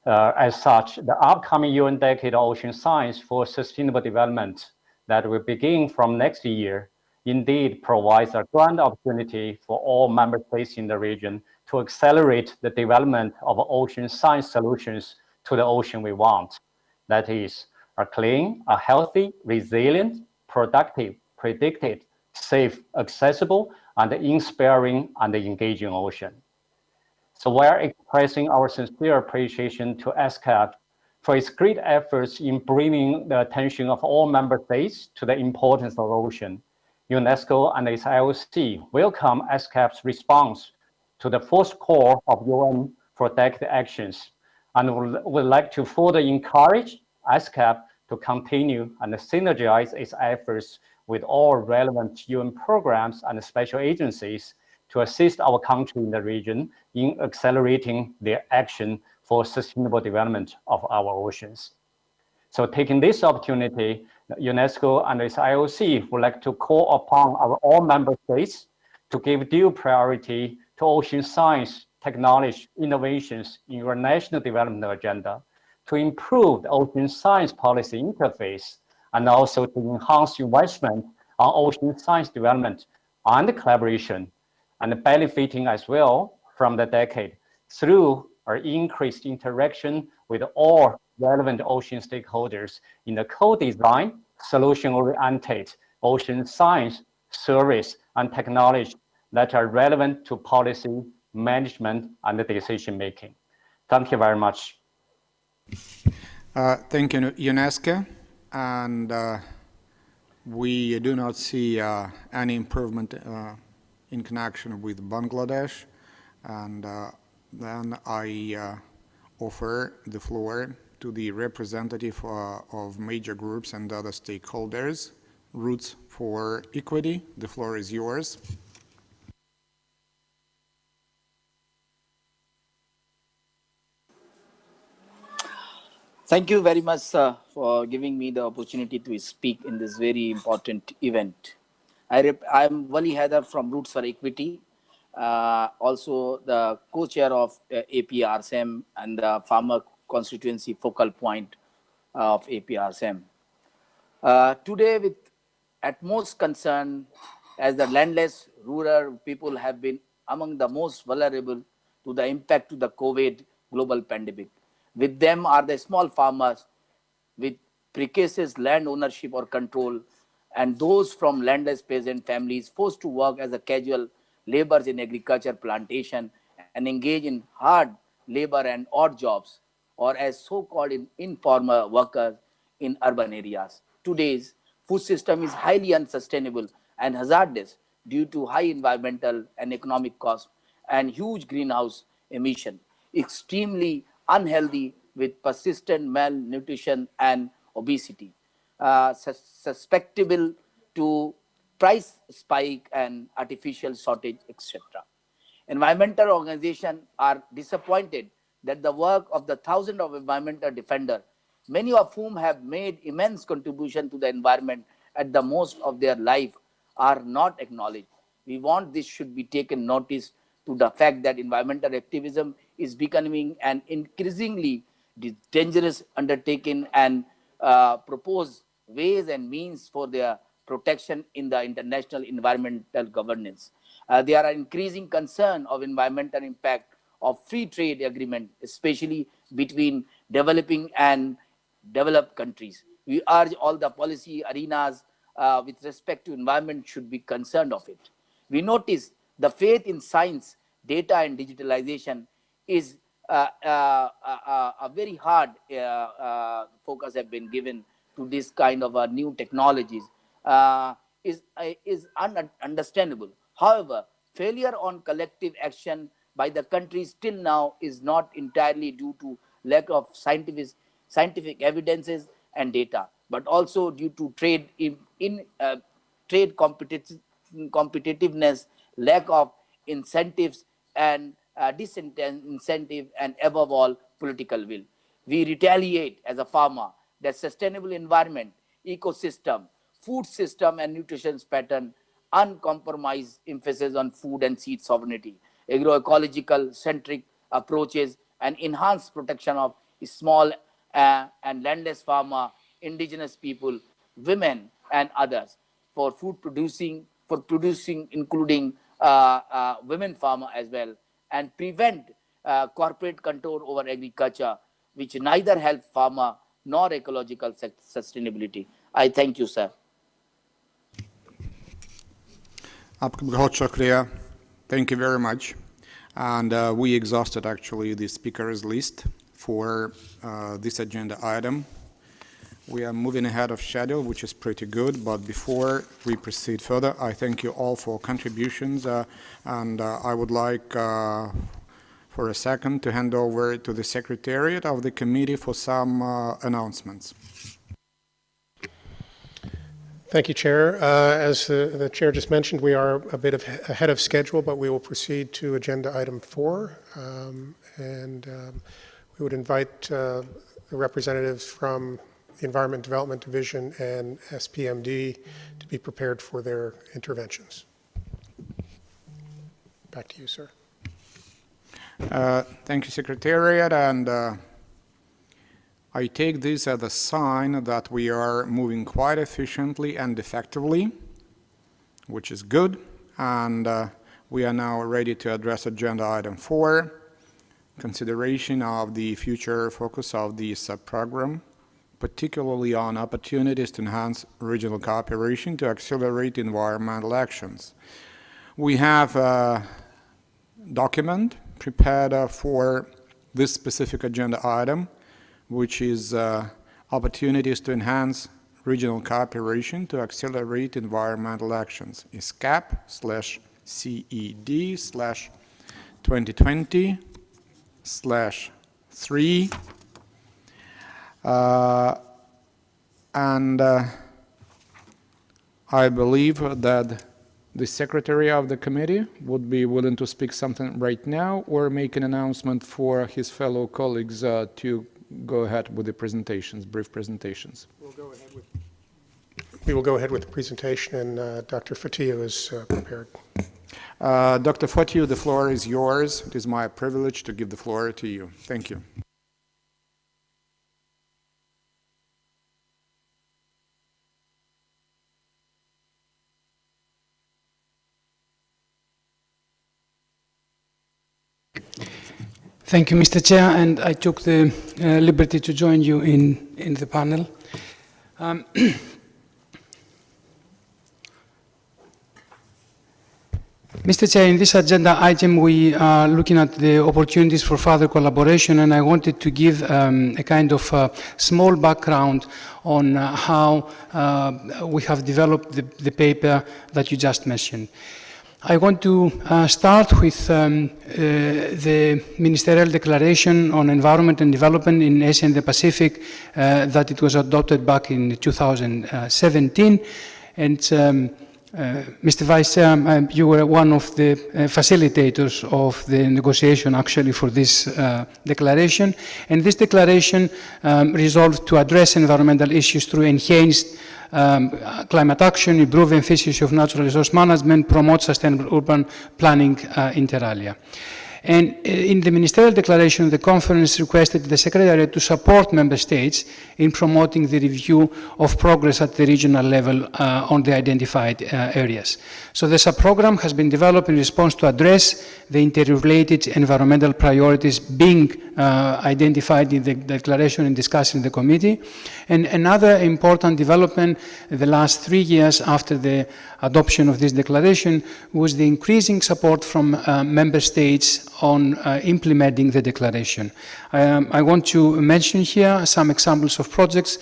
As such, the upcoming UN Decade of Ocean Science for Sustainable Development that will begin from next year indeed provides a grand opportunity for all member states in the region to accelerate the development of ocean science solutions to the ocean we want. That is, a clean, a healthy, resilient, productive, predicted, safe, accessible, and inspiring and engaging ocean. So we're expressing our sincere appreciation to ESCAP for its great efforts in bringing the attention of all member states to the importance of ocean. UNESCO and its IOC welcome ESCAP's response to the fourth call of UN for Decade Actions, and would like to further encourage ESCAP to continue and synergize its efforts with all relevant UN programs and special agencies to assist our country in the region in accelerating their action for sustainable development of our oceans. So taking this opportunity, UNESCO and its IOC would like to call upon our all member states to give due priority to ocean science, technology, innovations in your national development agenda, to improve the ocean science policy interface, and also to enhance investment on ocean science development and collaboration, and benefiting as well from the decade through our increased interaction with all relevant ocean stakeholders in the co-design, solution-oriented ocean science service, and technology that are relevant to policy, management, and decision making. Thank you very much. Thank you, UNESCO. And we do not see any improvement in connection with Bangladesh. And then I offer the floor to the representative of major groups and other stakeholders. Roots for Equity, the floor is yours. Thank you very much, sir, for giving me the opportunity to speak in this very important event. I'm Wali Haider from Roots for Equity, also the co-chair of APRSM and the Farmer Constituency Focal Point of APRSM. Today, with utmost concern, as the landless rural people have been among the most vulnerable to the impact of the COVID global pandemic. With them are the small farmers with precarious land ownership or control, and those from landless peasant families forced to work as a casual laborers in agriculture, plantation, and engage in hard labor and odd jobs, or as so-called informal workers in urban areas. Today's food system is highly unsustainable and hazardous due to high environmental and economic costs and huge greenhouse emission, extremely unhealthy with persistent malnutrition and obesity, susceptible to price spike and artificial shortage, etc. Environmental organizations are disappointed that the work of the thousands of environmental defenders, many of whom have made immense contribution to the environment at the most of their life, are not acknowledged. We want this should be taken notice to the fact that environmental activism is becoming an increasingly dangerous undertaking and propose ways and means for their protection in the international environmental governance. There are increasing concern of environmental impact of free trade agreement, especially between developing and developed countries. We urge all the policy arenas with respect to environment should be concerned of it. We notice the faith in science, data, and digitalization is a very hard focus have been given to this kind of new technologies is understandable. However, failure on collective action by the countries till now is not entirely due to lack of scientific evidences and data, but also due to trade trade competitiveness, lack of incentives and disincentive, and above all, political will. We retaliate as a farmer that sustainable environment, ecosystem, food system and nutrition pattern, uncompromised emphasis on food and seed sovereignty, agroecological centric approaches, and enhanced protection of small and landless farmer, indigenous people, women, and others for food producing, including women farmer as well, and prevent corporate control over agriculture, which neither help farmer nor ecological sustainability. I thank you, sir. Thank you very much. And we exhausted actually the speakers list for this agenda item. We are moving ahead of schedule, which is pretty good. But before we proceed further, I thank you all for contributions. And I would like for a second to hand over to the Secretariat of the committee for some announcements. Thank you, Chair. As the Chair just mentioned, we are a bit ahead of schedule, but we will proceed to agenda item 4. We would invite the representatives from the Environment Development Division and SPMD to be prepared for their interventions. Back to you, sir. Thank you, Secretariat. And I take this as a sign that we are moving quite efficiently and effectively, which is good. And we are now ready to address agenda item 4, consideration of the future focus of the sub-program, particularly on opportunities to enhance regional cooperation to accelerate environmental actions. We have a document prepared for this specific agenda item, which is opportunities to enhance regional cooperation to accelerate environmental actions, ISCAP/CED/2020/3. And I believe that the secretary of the committee would be willing to speak something right now or make an announcement for his fellow colleagues to go ahead with the presentations, brief presentations. We will go ahead with the presentation, and Dr. Fotiu is prepared. Dr. Fotiu, the floor is yours. It is my privilege to give the floor to you. Thank you. Thank you, Mr. Chair, and I took the liberty to join you in the panel. Mr. Chair, in this agenda item, we are looking at the opportunities for further collaboration, and I wanted to give a kind of small background on how we have developed the paper that you just mentioned. I want to start with the Ministerial Declaration on Environment and Development in Asia and the Pacific that it was adopted back in 2017. And Mr. Vice Chair, you were one of the facilitators of the negotiation actually for this declaration. And this declaration resolved to address environmental issues through enhanced climate action, improve efficiency of natural resource management, promote sustainable urban planning inter alia. And in the Ministerial Declaration, the conference requested the Secretariat to support Member States in promoting the review of progress at the regional level on the identified areas. So the sub-program has been developed in response to address the interrelated environmental priorities being identified in the declaration and discussed in the committee. And another important development in the last 3 years after the adoption of this declaration was the increasing support from Member States on implementing the declaration. I want to mention here some examples of projects.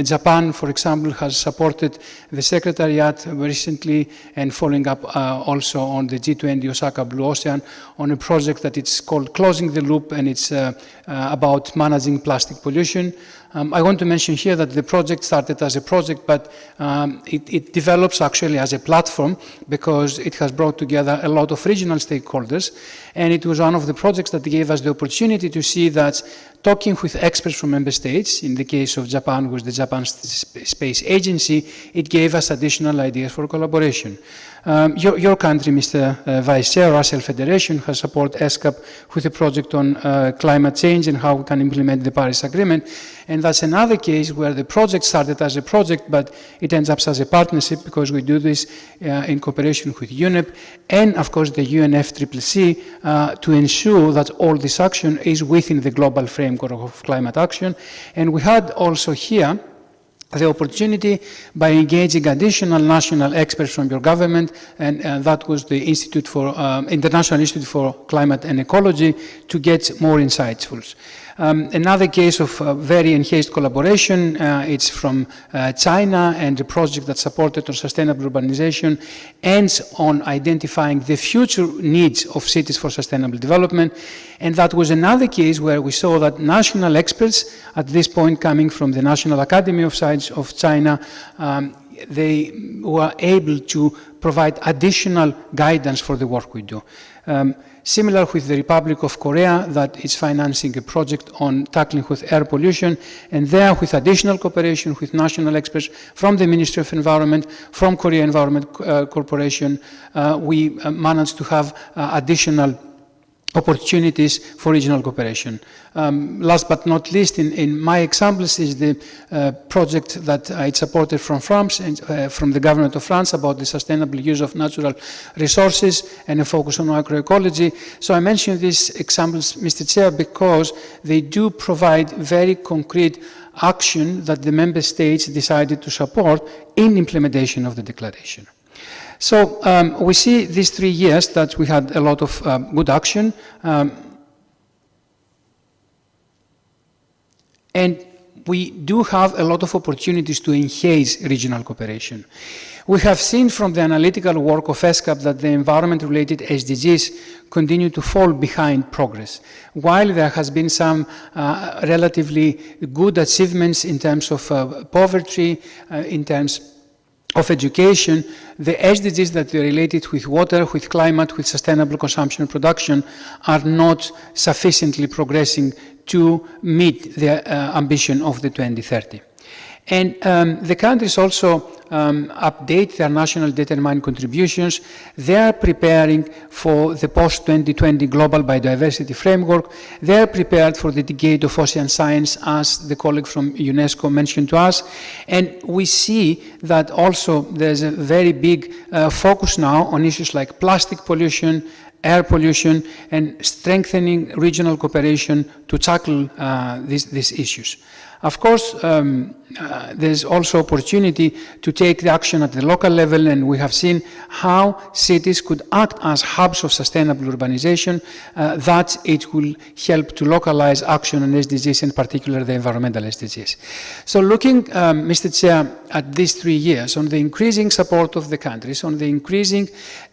Japan, for example, has supported the Secretariat recently and following up also on the G20 Osaka Blue Ocean on a project that it's called Closing the Loop, and it's about managing plastic pollution. I want to mention here that the project started as a project, but it develops actually as a platform because it has brought together a lot of regional stakeholders, and it was one of the projects that gave us the opportunity to see that talking with experts from Member States, in the case of Japan with the Japan Space Agency, it gave us additional ideas for collaboration. Your country, Mr. Vice Chair, Russell Federation, has supported ESCAP with a project on climate change and how we can implement the Paris Agreement. And that's another case where the project started as a project, but it ends up as a partnership because we do this in cooperation with UNEP and, of course, the UNFCCC to ensure that all this action is within the global framework of climate action. And we had also here the opportunity by engaging additional national experts from your government, and that was the Institute for International Institute for Climate and Ecology, to get more insightfuls. Another case of very enhanced collaboration, it's from China and a project that supported on sustainable urbanization and on identifying the future needs of cities for sustainable development. And that was another case where we saw that national experts, at this point coming from the National Academy of Science of China, they were able to provide additional guidance for the work we do. Similar with the Republic of Korea, that is financing a project on tackling with air pollution, and there with additional cooperation with national experts from the Ministry of Environment, from Korea Environment Corporation, we managed to have additional opportunities for regional cooperation. Last but not least, in my examples is the project that I supported from France and from the government of France about the sustainable use of natural resources and a focus on agroecology. So I mention these examples, Mr. Chair, because they do provide very concrete action that the member states decided to support in implementation of the declaration. So we see these 3 years that we had a lot of good action, and we do have a lot of opportunities to enhance regional cooperation. We have seen from the analytical work of ESCAP that the environment-related SDGs continue to fall behind progress. While there has been some relatively good achievements in terms of poverty, in terms of education, the SDGs that are related with water, with climate, with sustainable consumption and production are not sufficiently progressing to meet the ambition of the 2030. And the countries also update their national determined contributions. They are preparing for the post-2020 global biodiversity framework. They are prepared for the decade of ocean science, as the colleague from UNESCO mentioned to us. And we see that also there's a very big focus now on issues like plastic pollution, air pollution, and strengthening regional cooperation to tackle these issues. Of course, there's also opportunity to take the action at the local level, and we have seen how cities could act as hubs of sustainable urbanization, that it will help to localize action on SDGs, in particular the environmental SDGs. So looking, Mr. Chair, at these 3 years, on the increasing support of the countries, on the increasing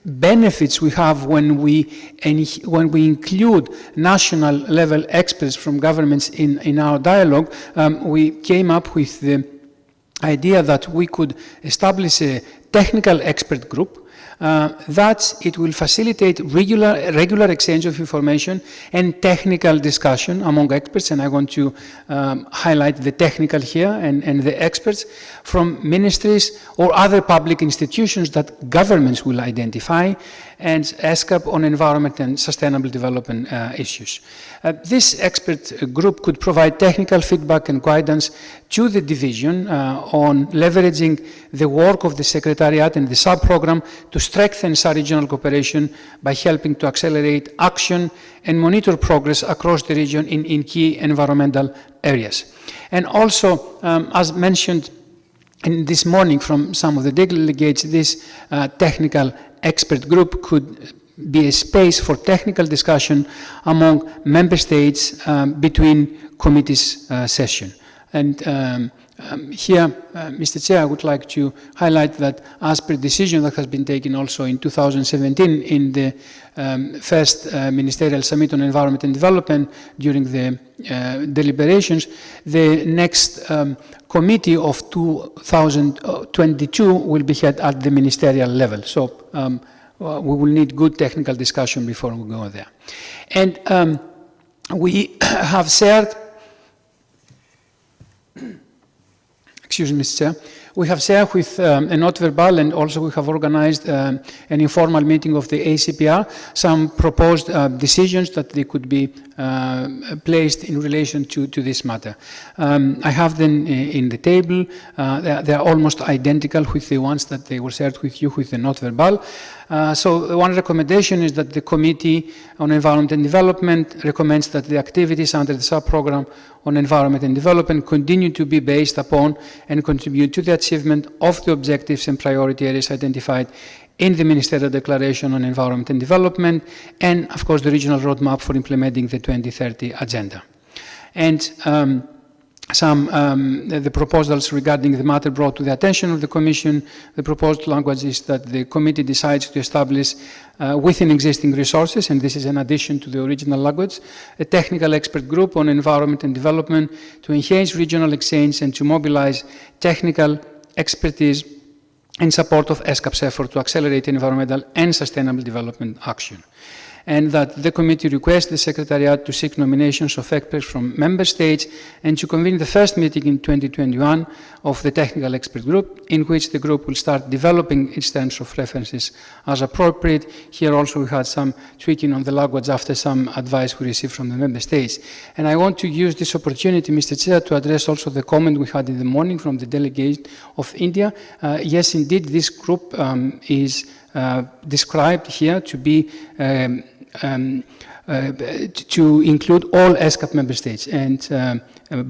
benefits we have when we include national level experts from governments in our dialogue, we came up with the idea that we could establish a technical expert group that it will facilitate regular exchange of information and technical discussion among experts, and I want to highlight the technical here and the experts from ministries or other public institutions that governments will identify, and ESCAP on environment and sustainable development issues. This expert group could provide technical feedback and guidance to the division on leveraging the work of the Secretariat and the sub-program to strengthen sub-regional cooperation by helping to accelerate action and monitor progress across the region in key environmental areas. And also, as mentioned this morning from some of the delegates, this technical expert group could be a space for technical discussion among member states between committees session. And here, Mr. Chair, I would like to highlight that as per decision that has been taken also in 2017 in the first Ministerial Summit on Environment and Development during the deliberations, the next committee of 2022 will be held at the ministerial level. So we will need good technical discussion before we go there. And we have shared, excuse me, Mr. Chair, we have shared with a note verbal, and also we have organized an informal meeting of the ACPR, some proposed decisions that they could be placed in relation to this matter. I have them in the table. They are almost identical with the ones that they were shared with you with the note verbal. So one recommendation is that the Committee on Environment and Development recommends that the activities under the sub-program on environment and development continue to be based upon and contribute to the achievement of the objectives and priority areas identified in the Ministerial Declaration on Environment and Development, and of course the regional roadmap for implementing the 2030 agenda. And the proposals regarding the matter brought to the attention of the Commission, the proposed language is that the committee decides to establish within existing resources, and this is in addition to the original language, a technical expert group on environment and development to enhance regional exchange and to mobilize technical expertise in support of ESCAP's effort to accelerate environmental and sustainable development action. and that the committee requests the Secretariat to seek nominations of experts from member states and to convene the first meeting in 2021 of the technical expert group, in which the group will start developing its terms of references as appropriate. Here also we had some tweaking on the language after some advice we received from the member states. And I want to use this opportunity, Mr. Chair, to address also the comment we had in the morning from the delegate of India. Yes, indeed, this group is described here to be to include all ESCAP member states, and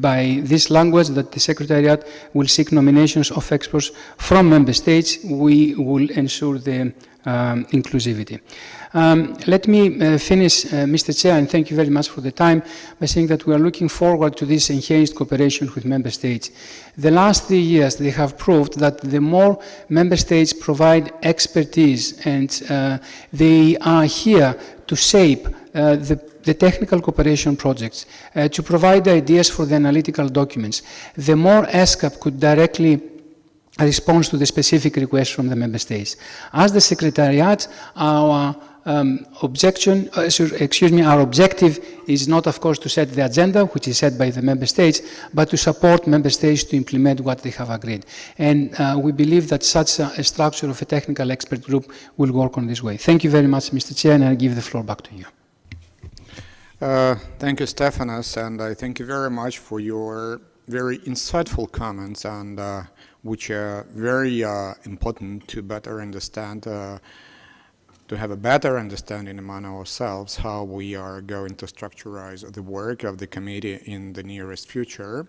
by this language that the Secretariat will seek nominations of experts from member states, we will ensure the inclusivity. Let me finish, Mr. Chair, and thank you very much for the time, by saying that we are looking forward to this enhanced cooperation with member states. The last 3 years, they have proved that the more member states provide expertise, and they are here to shape the technical cooperation projects, to provide ideas for the analytical documents, the more ESCAP could directly respond to the specific requests from the member states. As the Secretariat, our our objective is not, of course, to set the agenda, which is set by the member states, but to support member states to implement what they have agreed. And we believe that such a structure of a technical expert group will work on this way. Thank you very much, Mr. Chair, and I give the floor back to you. Thank you, Stefanos, and I thank you very much for your very insightful comments, and which are very important to better understand, to have a better understanding among ourselves how we are going to structurize the work of the committee in the nearest future.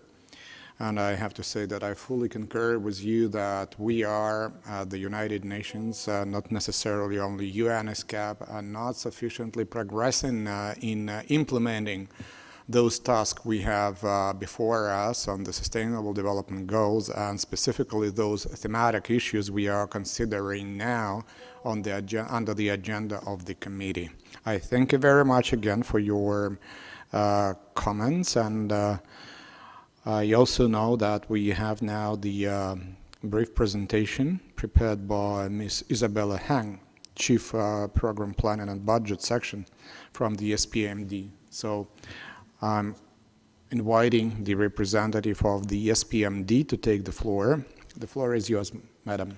And I have to say that I fully concur with you that we are, the United Nations, not necessarily only UN-ESCAP, are not sufficiently progressing in implementing those tasks we have before us on the Sustainable Development Goals, and specifically those thematic issues we are considering now on the under the agenda of the committee. I thank you very much again for your comments, and I also know that we have now the brief presentation prepared by Ms. Isabella Hang, Chief Program Planning and Budget Section from the SPMD. So I'm inviting the representative of the SPMD to take the floor. The floor is yours, Madam.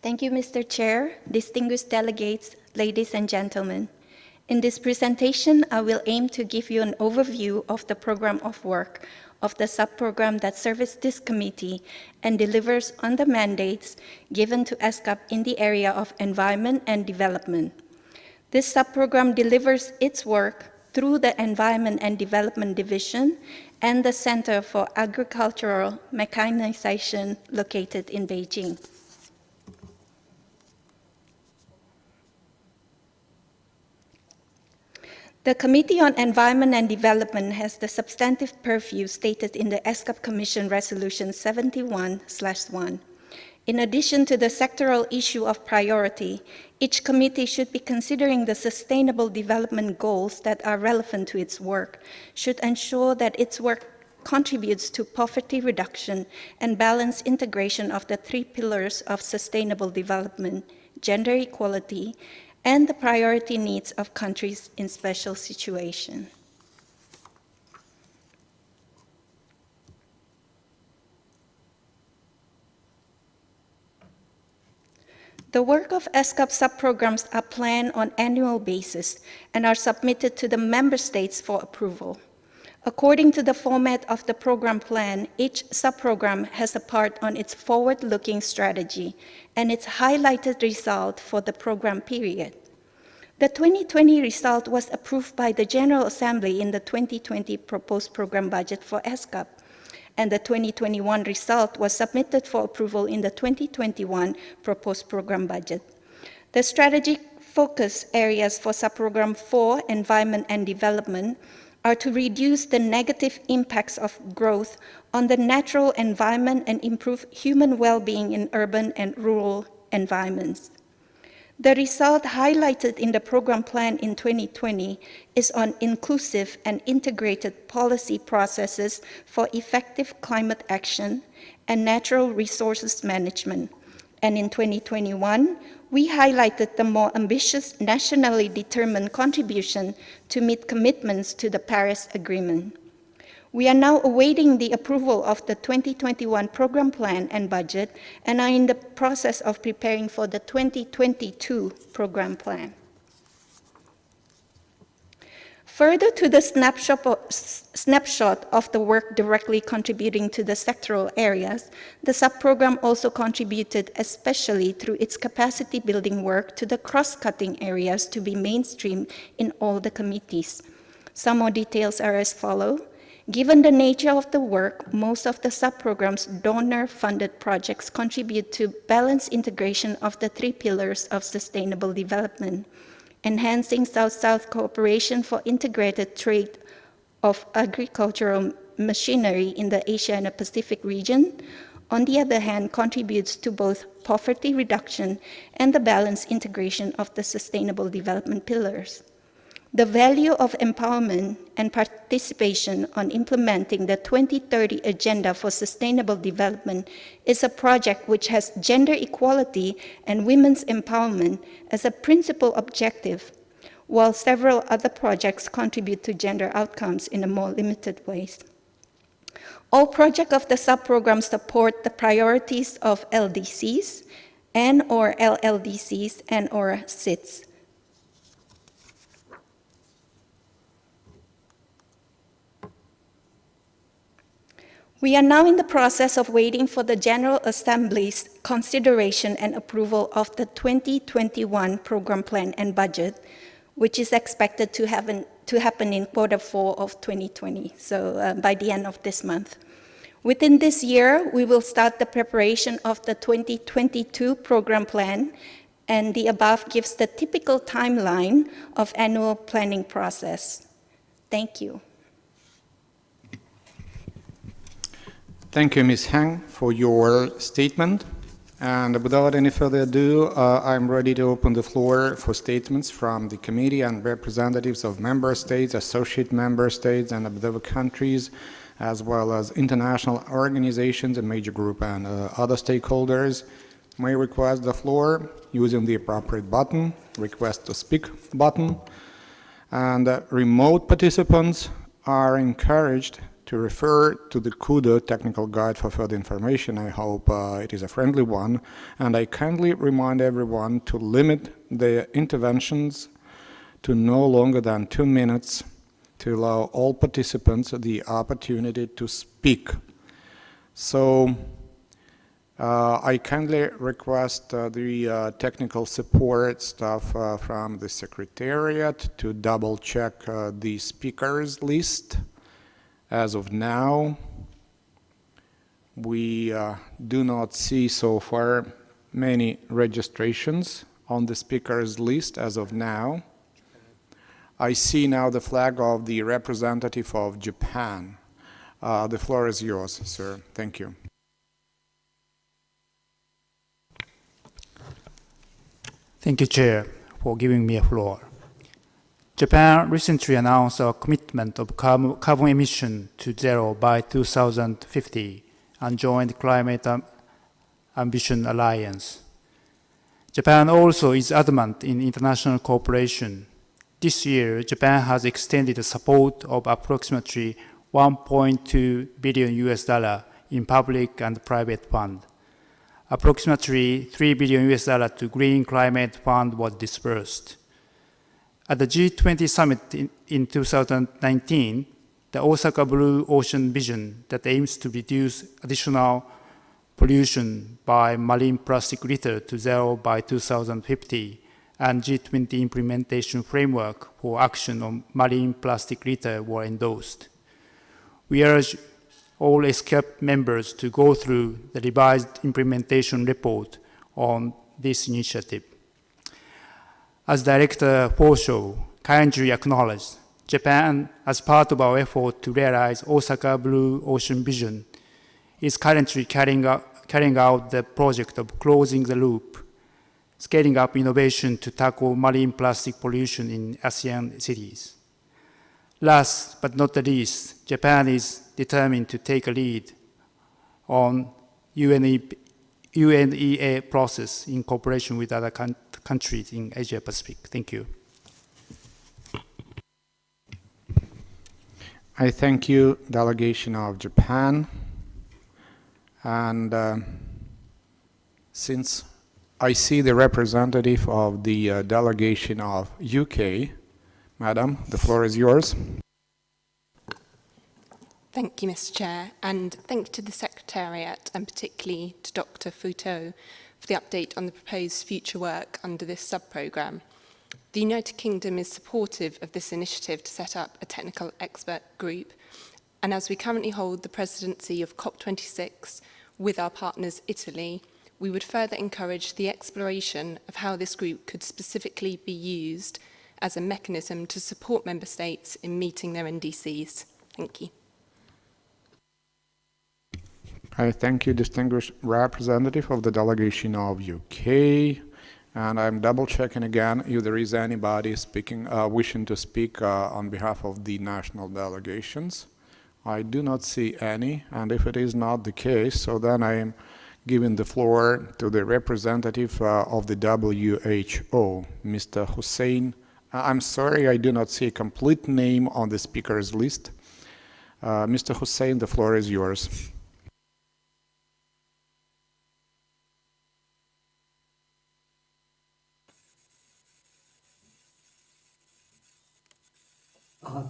Thank you, Mr. Chair, distinguished delegates, ladies and gentlemen. In this presentation, I will aim to give you an overview of the program of work of the subprogram that serves this committee and delivers on the mandates given to ESCAP in the area of environment and development. This subprogram delivers its work through the Environment and Development Division and the Center for Agricultural Mechanization located in Beijing. The Committee on Environment and Development has the substantive purview stated in the ESCAP Commission Resolution 71/1. In addition to the sectoral issue of priority, each committee should be considering the sustainable development goals that are relevant to its work, should ensure that its work contributes to poverty reduction and balanced integration of the 3 pillars of sustainable development, gender equality, and the priority needs of countries in special situations. The work of ESCAP subprograms are planned on an annual basis and are submitted to the member states for approval. According to the format of the program plan, each subprogram has a part on its forward-looking strategy and its highlighted result for the program period. The 2020 result was approved by the General Assembly in the 2020 proposed program budget for ESCAP, and the 2021 result was submitted for approval in the 2021 proposed program budget. The strategic focus areas for subprogram 4, Environment and Development, are to reduce the negative impacts of growth on the natural environment and improve human well-being in urban and rural environments. The result highlighted in the program plan in 2020 is on inclusive and integrated policy processes for effective climate action and natural resources management. And in 2021, we highlighted the more ambitious nationally determined contribution to meet commitments to the Paris Agreement. We are now awaiting the approval of the 2021 program plan and budget and are in the process of preparing for the 2022 program plan. Further to the snapshot of the work directly contributing to the sectoral areas, the subprogram also contributed, especially through its capacity building work, to the cross-cutting areas to be mainstream in all the committees. Some more details are as follows. Given the nature of the work, most of the subprogram's donor-funded projects contribute to balanced integration of the three pillars of sustainable development, enhancing South-South cooperation for integrated trade of agricultural machinery in the Asia and the Pacific region, on the other hand, contributes to both poverty reduction and the balanced integration of the sustainable development pillars. The value of empowerment and participation on implementing the 2030 Agenda for Sustainable Development is a project which has gender equality and women's empowerment as a principal objective, while several other projects contribute to gender outcomes in a more limited ways. All projects of the subprogram support the priorities of LDCs and/or LLDCs and/or SIDS. We are now in the process of waiting for the General Assembly's consideration and approval of the 2021 program plan and budget, which is expected to happen in Q4 of 2020, so by the end of this month. Within this year, we will start the preparation of the 2022 program plan, and the above gives the typical timeline of annual planning process. Thank you. Thank you, Ms. Heng, for your statement. And without any further ado, I'm ready to open the floor for statements from the committee and representatives of member states, associate member states, and observer countries, as well as international organizations and major group and other stakeholders. May request the floor using the appropriate button, request to speak button. And remote participants are encouraged to refer to the CUDA technical guide for further information. I hope it is a friendly one, and I kindly remind everyone to limit their interventions to no longer than 2 minutes to allow all participants the opportunity to speak. So I kindly request the technical support staff from the Secretariat to double check the speakers list. As of now, we do not see so far many registrations on the speakers list as of now. I see now the flag of the representative of Japan. The floor is yours, sir. Thank you. Thank you, Chair, for giving me a floor. Japan recently announced a commitment of carbon emission to zero by 2050 and joined Climate Ambition Alliance. Japan also is adamant in international cooperation. This year, Japan has extended the support of approximately $1.2 billion in public and private funds. Approximately $3 billion to Green Climate Fund was disbursed. At the G20 summit in 2019, the Osaka Blue Ocean Vision that aims to reduce additional pollution by marine plastic litter to zero by 2050 and G20 implementation framework for action on marine plastic litter were endorsed. We urge all ESCAP members to go through the revised implementation report on this initiative. As Director Forshaw kindly acknowledged, Japan, as part of our effort to realize Osaka Blue Ocean Vision, is currently carrying out the project of closing the loop, scaling up innovation to tackle marine plastic pollution in ASEAN cities. Last but not the least, Japan is determined to take a lead on UNEA process in cooperation with other countries in Asia Pacific. Thank you. I thank you, delegation of Japan. And since I see the representative of the delegation of UK, Madam, the floor is yours. Thank you, Mr. Chair, and thank you to the Secretariat and particularly to Dr. Futo for the update on the proposed future work under this sub-programme. The United Kingdom is supportive of this initiative to set up a technical expert group, and as we currently hold the presidency of COP26 with our partners Italy, we would further encourage the exploration of how this group could specifically be used as a mechanism to support member states in meeting their NDCs. Thank you. I thank you, distinguished representative of the delegation of UK. And I'm double checking again if there is anybody speaking, wishing to speak on behalf of the national delegations. I do not see any, and if it is not the case, so then I am giving the floor to the representative of the WHO, Mr. Hussein. I'm sorry, I do not see a complete name on the speakers list. Mr. Hussein, the floor is yours.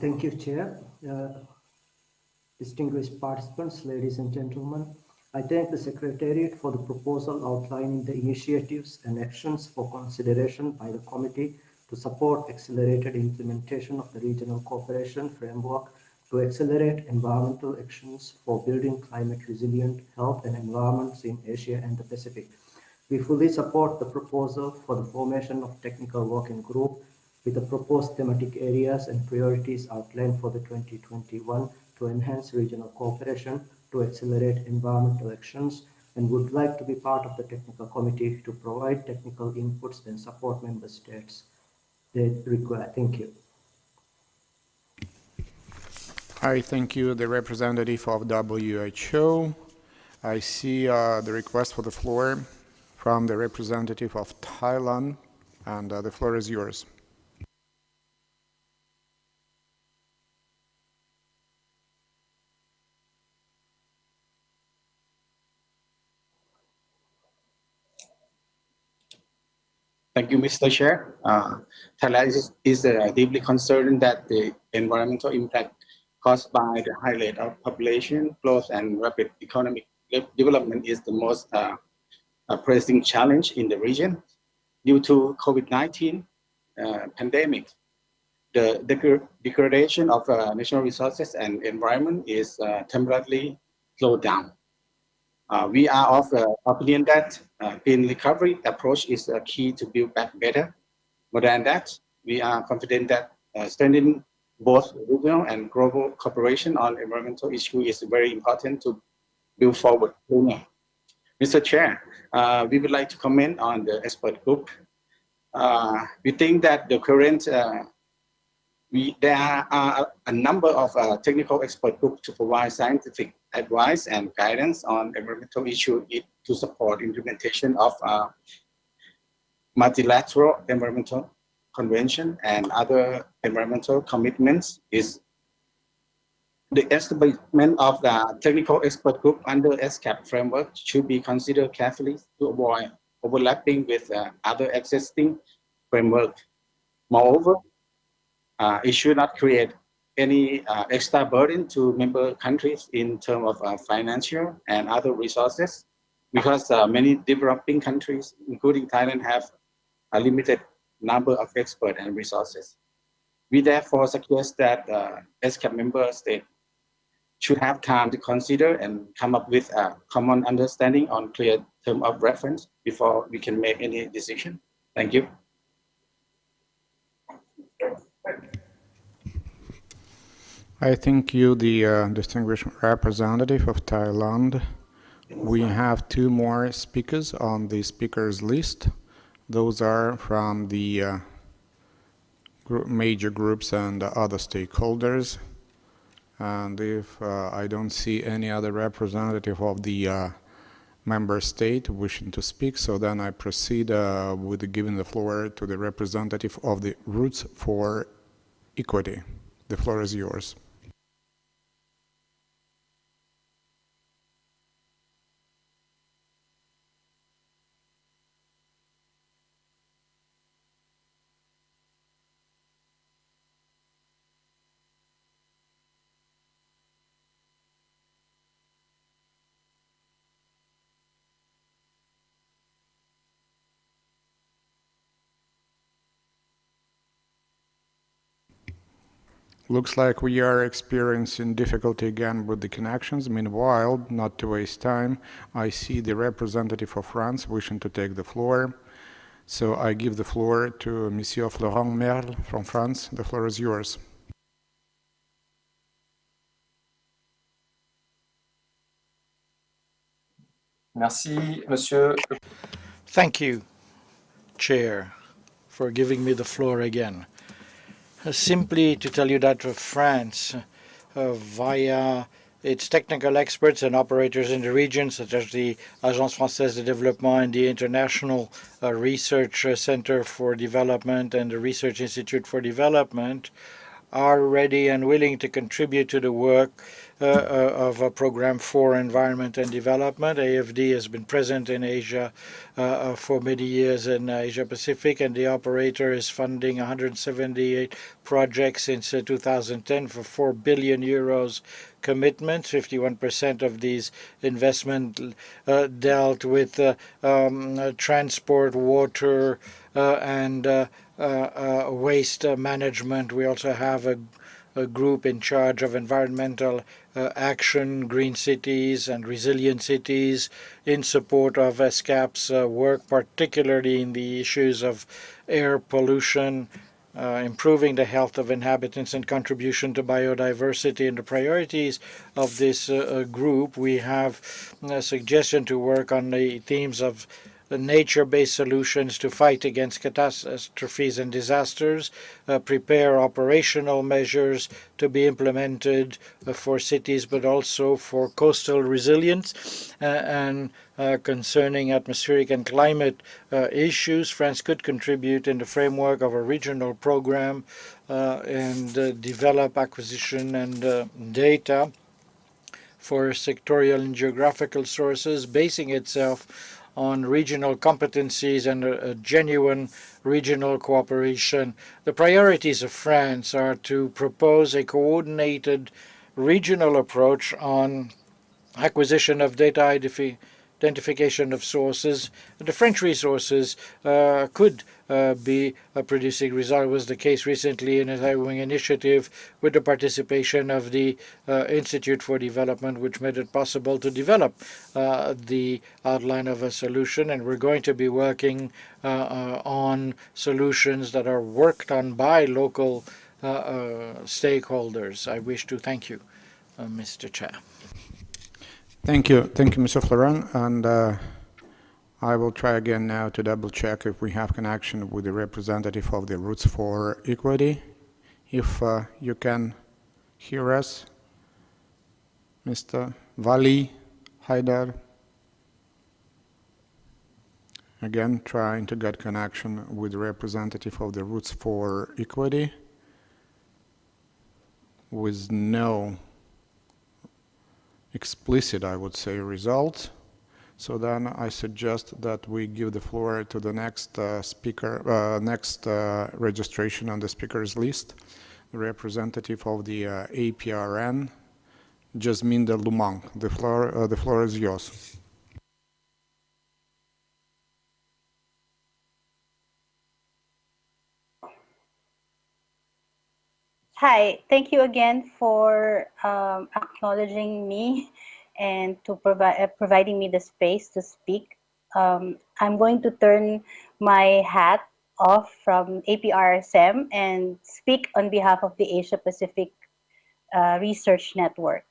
Thank you, Chair. Distinguished participants, ladies and gentlemen, I thank the Secretariat for the proposal outlining the initiatives and actions for consideration by the committee to support accelerated implementation of the Regional Cooperation Framework to accelerate environmental actions for building climate resilient health and environments in Asia and the Pacific. We fully support the proposal for the formation of technical working group with the proposed thematic areas and priorities outlined for the 2021 to enhance regional cooperation to accelerate environmental actions, and would like to be part of the technical committee to provide technical inputs and support member states they require. Thank you. I thank you, the representative of WHO. I see the request for the floor from the representative of Thailand, and the floor is yours. Thank you, Mr. Chair. Thailand is deeply concerned that the environmental impact caused by the high rate of population growth and rapid economic development is the most pressing challenge in the region. Due to COVID-19 pandemic, the degradation of natural resources and environment is temporarily slowed down. We are of the opinion that green recovery approach is a key to build back better. More than that, we are confident that strengthening both regional and global cooperation on environmental issues is very important to build forward. Mr. Chair, we would like to comment on the expert group. We think that the current there are a number of technical expert groups to provide scientific advice and guidance on environmental issues to support implementation of multilateral environmental convention and other environmental commitments. Is the establishment of the technical expert group under ESCAP framework should be considered carefully to avoid overlapping with other existing framework. Moreover, it should not create any extra burden to member countries in terms of financial and other resources, because many developing countries, including Thailand, have a limited number of experts and resources. We therefore suggest that ESCAP member states should have time to consider and come up with a common understanding on clear term of reference before we can make any decision. Thank you. I thank you, the distinguished representative of Thailand. We have two more speakers on the speakers list. Those are from the major groups and other stakeholders. And if I don't see any other representative of the member state wishing to speak, so then I proceed with giving the floor to the representative of the Roots for Equity. The floor is yours. Looks like we are experiencing difficulty again with the connections. Meanwhile, not to waste time, I see the representative of France wishing to take the floor. So I give the floor to Monsieur Florent Merle from France. The floor is yours. Merci, Monsieur. Thank you, Chair, for giving me the floor again. Simply to tell you that France, via its technical experts and operators in the region, such as the Agence Française de Développement and the International Research Center for Development and the Research Institute for Development, are ready and willing to contribute to the work of a Program for Environment and Development. AFD has been present in Asia for many years in Asia Pacific, and the operator is funding 178 projects since 2010 for 4 billion euros commitments. 51% of these investments dealt with transport, water, and waste management. We also have a group in charge of environmental action, green cities, and resilient cities in support of ESCAP's work, particularly in the issues of air pollution, improving the health of inhabitants, and contribution to biodiversity. And the priorities of this group, we have a suggestion to work on the themes of nature-based solutions to fight against catastrophes and disasters, prepare operational measures to be implemented for cities, but also for coastal resilience, and concerning atmospheric and climate issues. France could contribute in the framework of a regional program and develop acquisition and data for sectorial and geographical sources, basing itself on regional competencies and a genuine regional cooperation. The priorities of France are to propose a coordinated regional approach on acquisition of data identification of sources. The French resources could be producing results. It was the case recently in a Taiwan initiative with the participation of the Institute for Development, which made it possible to develop the outline of a solution. And we're going to be working on solutions that are worked on by local stakeholders. I wish to thank you, Mr. Chair. Thank you, Mr. Florent, and I will try again now to double check if we have connection with the representative of the Roots for Equity. If you can hear us, Mr. Vali Haidar. Again, trying to get connection with the representative of the Roots for Equity with no explicit, I would say, result. So then I suggest that we give the floor to the next registration on the speakers list, the representative of the APRN, Jasmine de Lumang. The floor is yours. Hi, thank you again for acknowledging me and to providing me the space to speak. I'm going to turn my hat off from APRSM and speak on behalf of the Asia Pacific Research Network.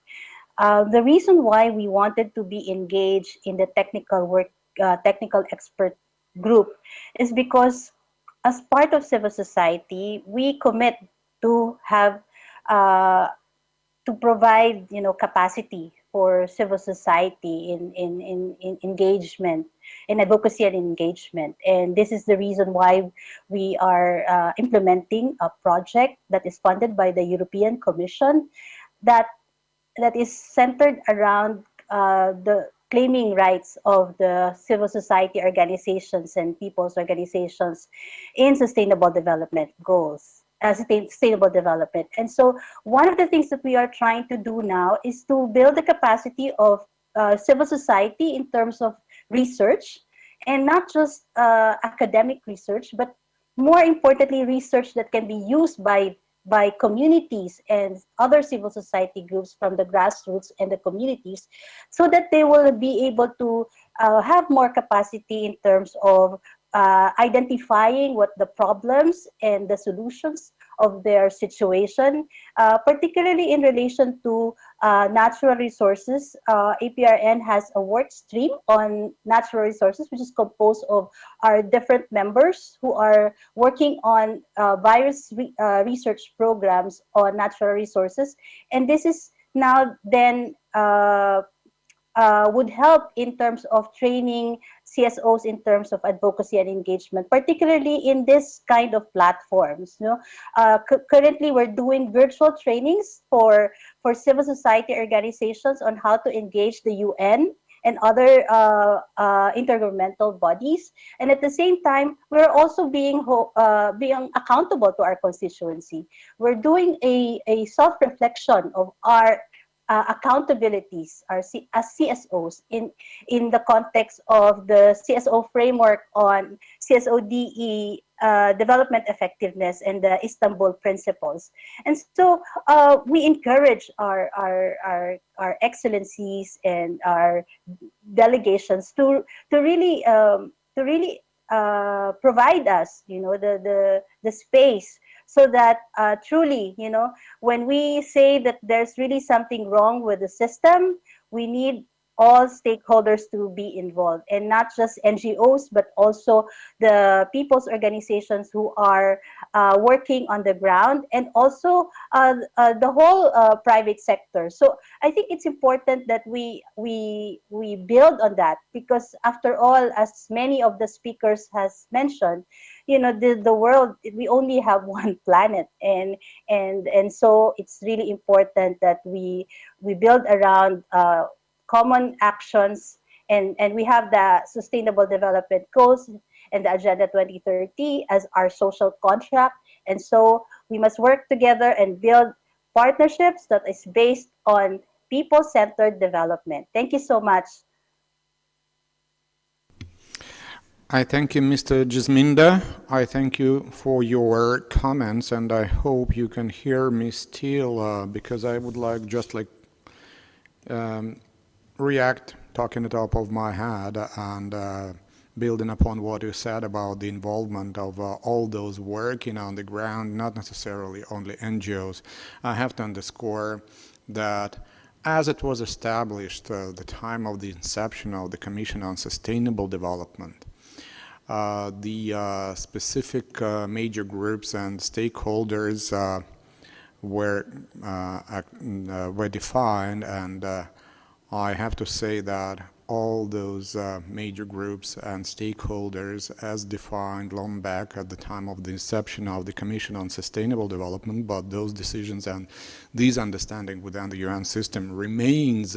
The reason why we wanted to be engaged in the technical expert group is because as part of civil society, we commit to have to provide, capacity for civil society in engagement, in advocacy and engagement. And this is the reason why we are implementing a project that is funded by the European Commission that is centered around the claiming rights of the civil society organizations and people's organizations in sustainable development goals, sustainable development. And so one of the things that we are trying to do now is to build the capacity of civil society in terms of research, and not just academic research, but more importantly, research that can be used by communities and other civil society groups from the grassroots and the communities, so that they will be able to have more capacity in terms of identifying what the problems and the solutions of their situation, particularly in relation to natural resources. APRN has a work stream on natural resources, which is composed of our different members who are working on various research programs on natural resources. And this is now then would help in terms of training CSOs in terms of advocacy and engagement, particularly in this kind of platforms. Currently, we're doing virtual trainings for civil society organizations on how to engage the UN and other intergovernmental bodies. And at the same time, we're also being accountable to our constituency. We're doing a self-reflection of our accountabilities as CSOs in the context of the CSO framework on CSODE development effectiveness and the Istanbul principles. And so we encourage our excellencies and our delegations to really provide us, the space, so that truly, when we say that there's really something wrong with the system, we need all stakeholders to be involved, and not just NGOs, but also the people's organizations who are working on the ground, and also the whole private sector. So I think it's important that we build on that, because after all, as many of the speakers has mentioned, the world, we only have one planet, and so it's really important that we build around common actions, and we have the Sustainable Development Goals and the Agenda 2030 as our social contract. And so we must work together and build partnerships that is based on people-centered development. Thank you so much. I thank you, Mr. Jasminda. I thank you for your comments, and I hope you can hear me still, because I would like just react, talking the top of my head, and building upon what you said about the involvement of all those working on the ground, not necessarily only NGOs. I have to underscore that as it was established the time of the inception of the Commission on Sustainable Development, the specific major groups and stakeholders were defined, and I have to say that all those major groups and stakeholders, as defined long back at the time of the inception of the Commission on Sustainable Development, but those decisions and these understanding within the UN system remains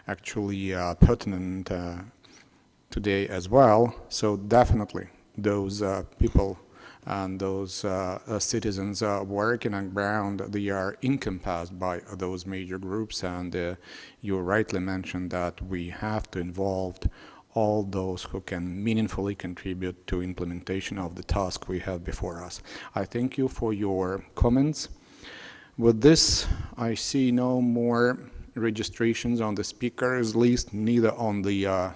actually pertinent today as well. So definitely those people and those citizens working on ground, they are encompassed by those major groups, and you rightly mentioned that we have to involve all those who can meaningfully contribute to implementation of the task we have before us. I thank you for your comments. With this, I see no more registrations on the speakers list, neither on the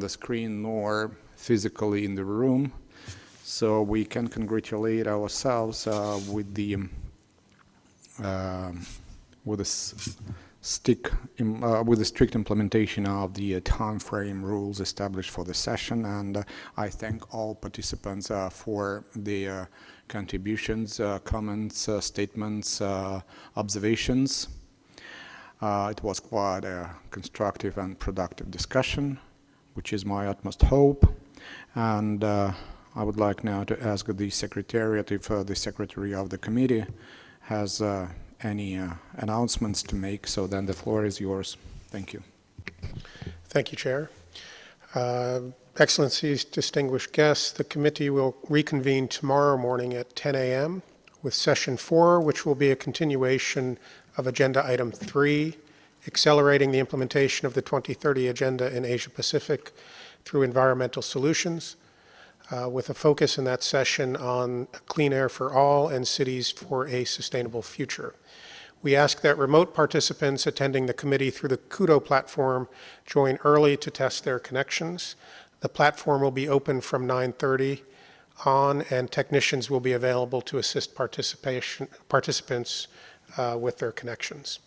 screen nor physically in the room. So we can congratulate ourselves with the with the strict implementation of the time frame rules established for the session, and I thank all participants for the contributions, comments, statements, observations. It was quite a constructive and productive discussion, which is my utmost hope. And I would like now to ask the Secretariat if the Secretary of the Committee has any announcements to make. So then the floor is yours. Thank you. Thank you, Chair. Excellencies, distinguished guests, the committee will reconvene tomorrow morning at 10 a.m. with session 4, which will be a continuation of agenda item 3, accelerating the implementation of the 2030 agenda in Asia Pacific through environmental solutions, with a focus in that session on clean air for all and cities for a sustainable future. We ask that remote participants attending the committee through the Kudo platform join early to test their connections. The platform will be open from 9:30 on, and technicians will be available to assist participants with their connections.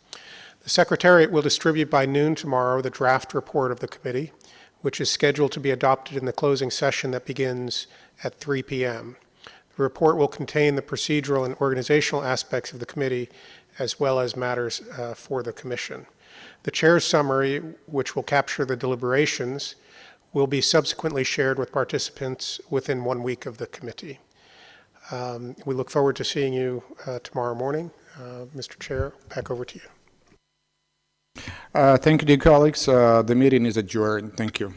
The Secretariat will distribute by noon tomorrow the draft report of the committee, which is scheduled to be adopted in the closing session that begins at 3 p.m. The report will contain the procedural and organizational aspects of the committee, as well as matters for the Commission. The Chair's summary, which will capture the deliberations, will be subsequently shared with participants within 1 week of the committee. We look forward to seeing you tomorrow morning. Mr. Chair, back over to you. Thank you, dear colleagues. The meeting is adjourned. Thank you.